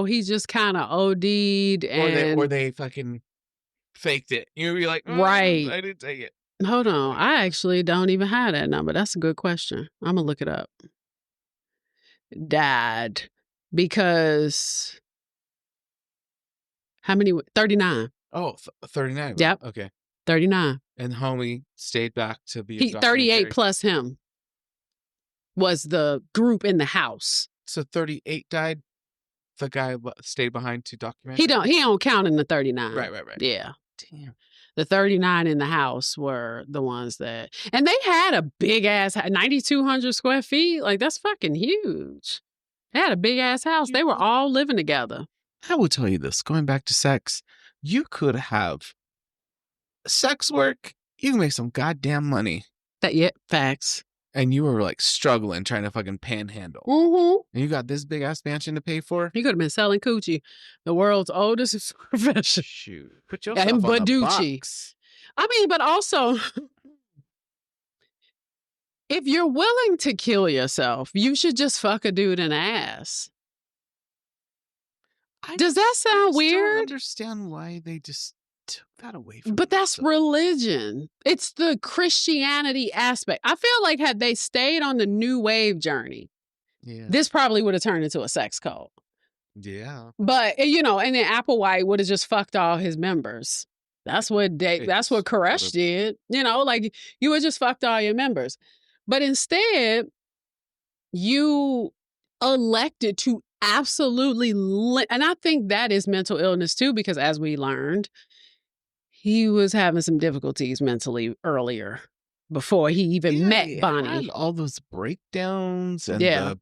he just kind of OD'd, or they fucking faked it. You'd be like, right? I didn't take it. Hold on, I actually don't even have that number. That's a good question. I'm gonna look it up. Died because. How many? 39. Oh, 39. Yep. Okay. 39. And homie stayed back to be 38 plus him was the group in the house. So 38 died. The guy stayed behind to document. He don't count in the 39. Right. Yeah. Damn. The 39 in the house were the ones that, and they had a big ass 9,200 square feet. Like, that's fucking huge. They had a big ass house. They were all living together. I will tell you this, going back to sex, you could have sex work. You can make some goddamn money. Facts. And you were struggling, trying to fucking panhandle. Mm-hmm. And you got this big ass mansion to pay for. You could have been selling coochie, the world's oldest profession. Shoot, put yourself on the box. I mean, but also, if you're willing to kill yourself, you should just fuck a dude in the ass. Does that sound weird? I don't understand why they just took that away from But that's religion. It's the Christianity aspect. I feel like had they stayed on the new wave journey, this probably would have turned into a sex cult. Yeah. But, and then Applewhite would have just fucked all his members. That's what Koresh did. You would just fucked all your members. But instead, you elected to absolutely and I think that is mental illness too, because as we learned, he was having some difficulties mentally earlier before he even met Bonnie. Had all those breakdowns and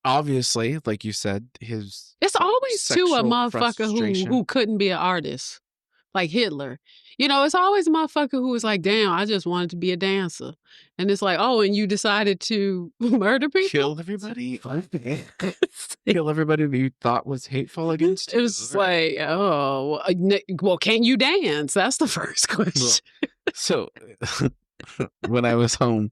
obviously, like you said, it's always too a motherfucker who couldn't be an artist, like Hitler. It's always a motherfucker who was like, damn, I just wanted to be a dancer. And it's like, oh, and you decided to murder people? Kill everybody? Kill everybody that you thought was hateful against you? It was like, oh, well, can you dance? That's the first question. So, when I was home,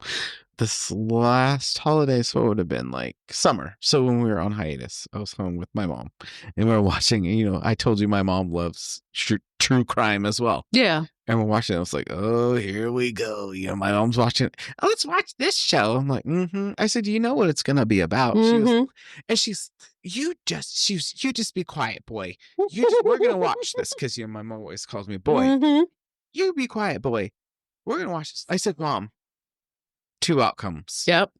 this last holiday, so it would have been like summer. So when we were on hiatus, I was home with my mom and we were watching, I told you my mom loves true crime as well. Yeah. And we're watching it. I was like, oh, here we go. My mom's watching it. Oh, let's watch this show. I'm like, I said, you know what it's going to be about? You just be quiet, boy. We're going to watch this because my mom always calls me boy. You be quiet, boy. We're going to watch this. I said, Mom, 2 outcomes. Yep.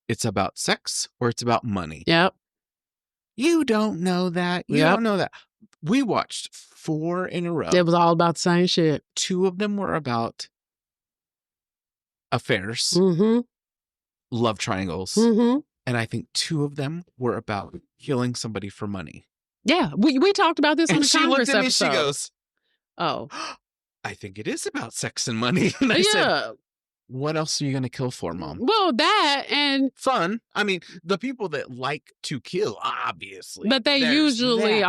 It's about sex or it's about money. Yep. You don't know that. You don't know that. We watched 4 in a row. It was all about the same shit. 2 of them were about affairs, love triangles, and I think 2 of them were about killing somebody for money. Yeah, we talked about this on the Congress episode. And she goes, "Oh, I think it is about sex and money." And I said, what else are you going to kill for, Mom? Well, that and fun. I mean, the people that like to kill, obviously. But they usually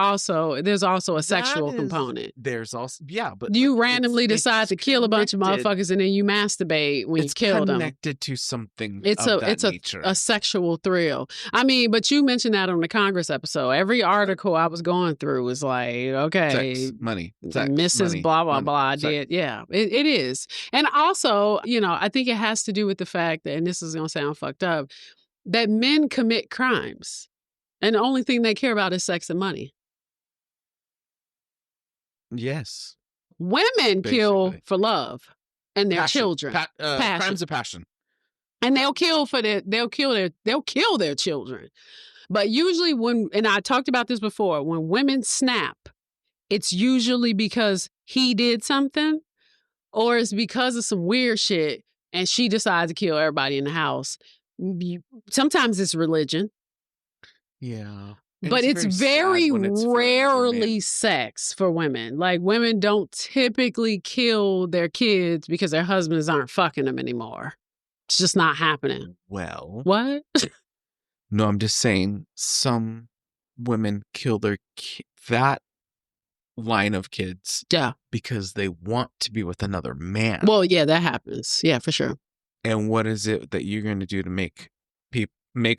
there's also a sexual component. There's also, but you randomly decide to kill a bunch of motherfuckers and then you masturbate when you kill them. It's connected to something. It's nature. a sexual thrill. I mean, but you mentioned that on the Congress episode. Every article I was going through was like, okay, sex, money, sex, Mrs. Money, blah blah money, blah sex. did. Yeah, it is, and also, I think it has to do with the fact that, and this is going to sound fucked up, that men commit crimes and the only thing they care about is sex and money. Yes. Women kill for love and their children. Crimes of passion. And they'll kill their children. But usually and I talked about this before, when women snap, it's usually because he did something or it's because of some weird shit and she decides to kill everybody in the house. Sometimes it's religion. Yeah. But it's very rarely sex for women. Like, women don't typically kill their kids because their husbands aren't fucking them anymore. It's just not happening. Well. What? No, I'm just saying some women kill that line of kids. Yeah. Because they want to be with another man. Well, yeah, that happens. Yeah, for sure. And what is it that you're going to do to make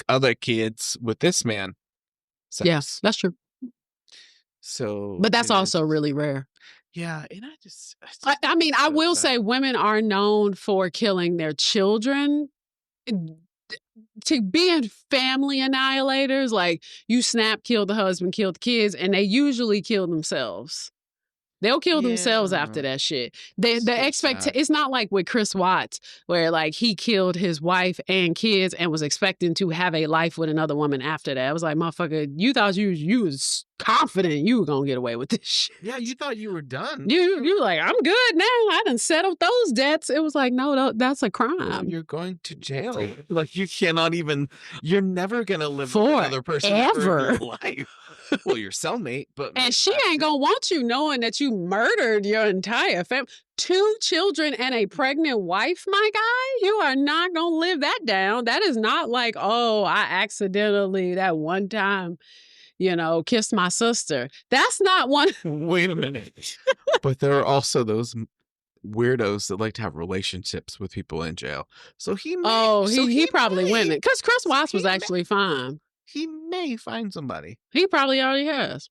other kids with this man? Sex? Yes, that's true. So, but that's also really rare. Yeah, and I mean, I will say women are known for killing their children. To being family annihilators, like you snap, kill the husband, kill the kids, and they usually kill themselves. They'll kill themselves after that shit. It's not like with Chris Watts, where like he killed his wife and kids and was expecting to have a life with another woman after that. I was like, motherfucker, you thought you was confident you were gonna get away with this shit. Yeah, you thought you were done. You were like, I'm good now. I done settled those debts. It was like, no, that's a crime. You're going to jail. Like you're never gonna live with another person ever in your life. Well, your cellmate, but and she ain't gonna want you knowing that you murdered your entire family. 2 children and a pregnant wife, my guy. You are not gonna live that down. That is not like, oh, I accidentally that one time, kissed my sister. That's not one. Wait a minute. But there are also those weirdos that like to have relationships with people in jail. So he probably went it because Chris Watts was actually fine. He may find somebody. He probably already has.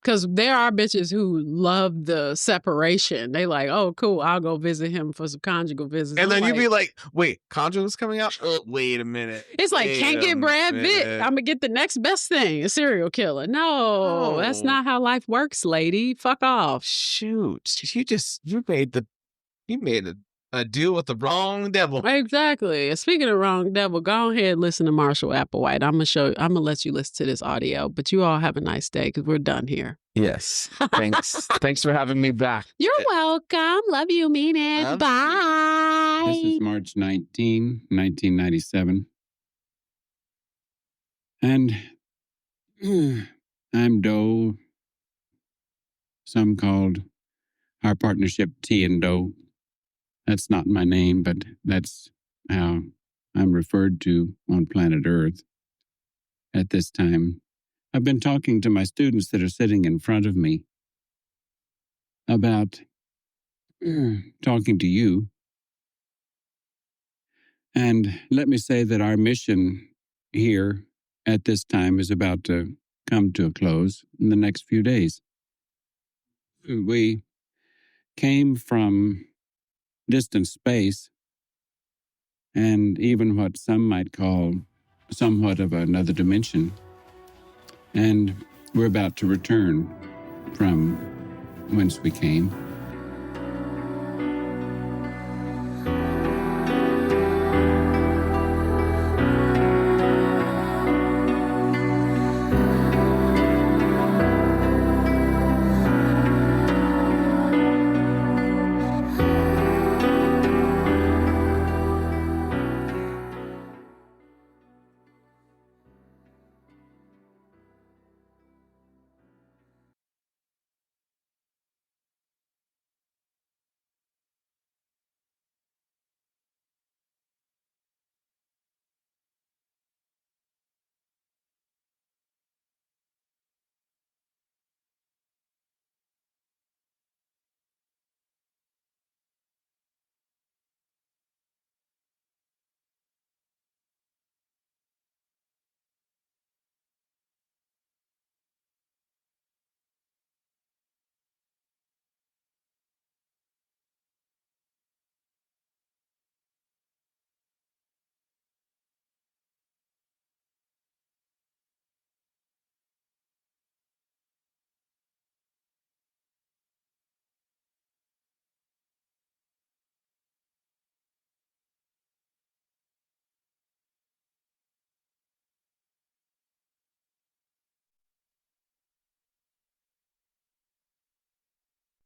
Because there are bitches who love the separation. They like, oh, cool, I'll go visit him for some conjugal visits. And then you'd be like, wait, conjugal's coming out? Oh, wait a minute. It's like, can't get Brad Pitt. I'm going to get the next best thing, a serial killer. No, that's not how life works, lady. Fuck off. Shoot. You made a deal with the wrong devil. Exactly. Speaking of wrong devil, go ahead and listen to Marshall Applewhite. I'm gonna let you listen to this audio, but you all have a nice day because we're done here. Yes. Thanks. Thanks for having me back. You're welcome. Love you, mean it. Bye. This is March 19, 1997. And I'm Doe. Some called our partnership T and Doe. That's not my name, but that's how I'm referred to on planet Earth at this time. I've been talking to my students that are sitting in front of me about talking to you And let me say that our mission here at this time is about to come to a close in the next few days. We came from distant space and even what some might call somewhat of another dimension. And we're about to return from whence we came.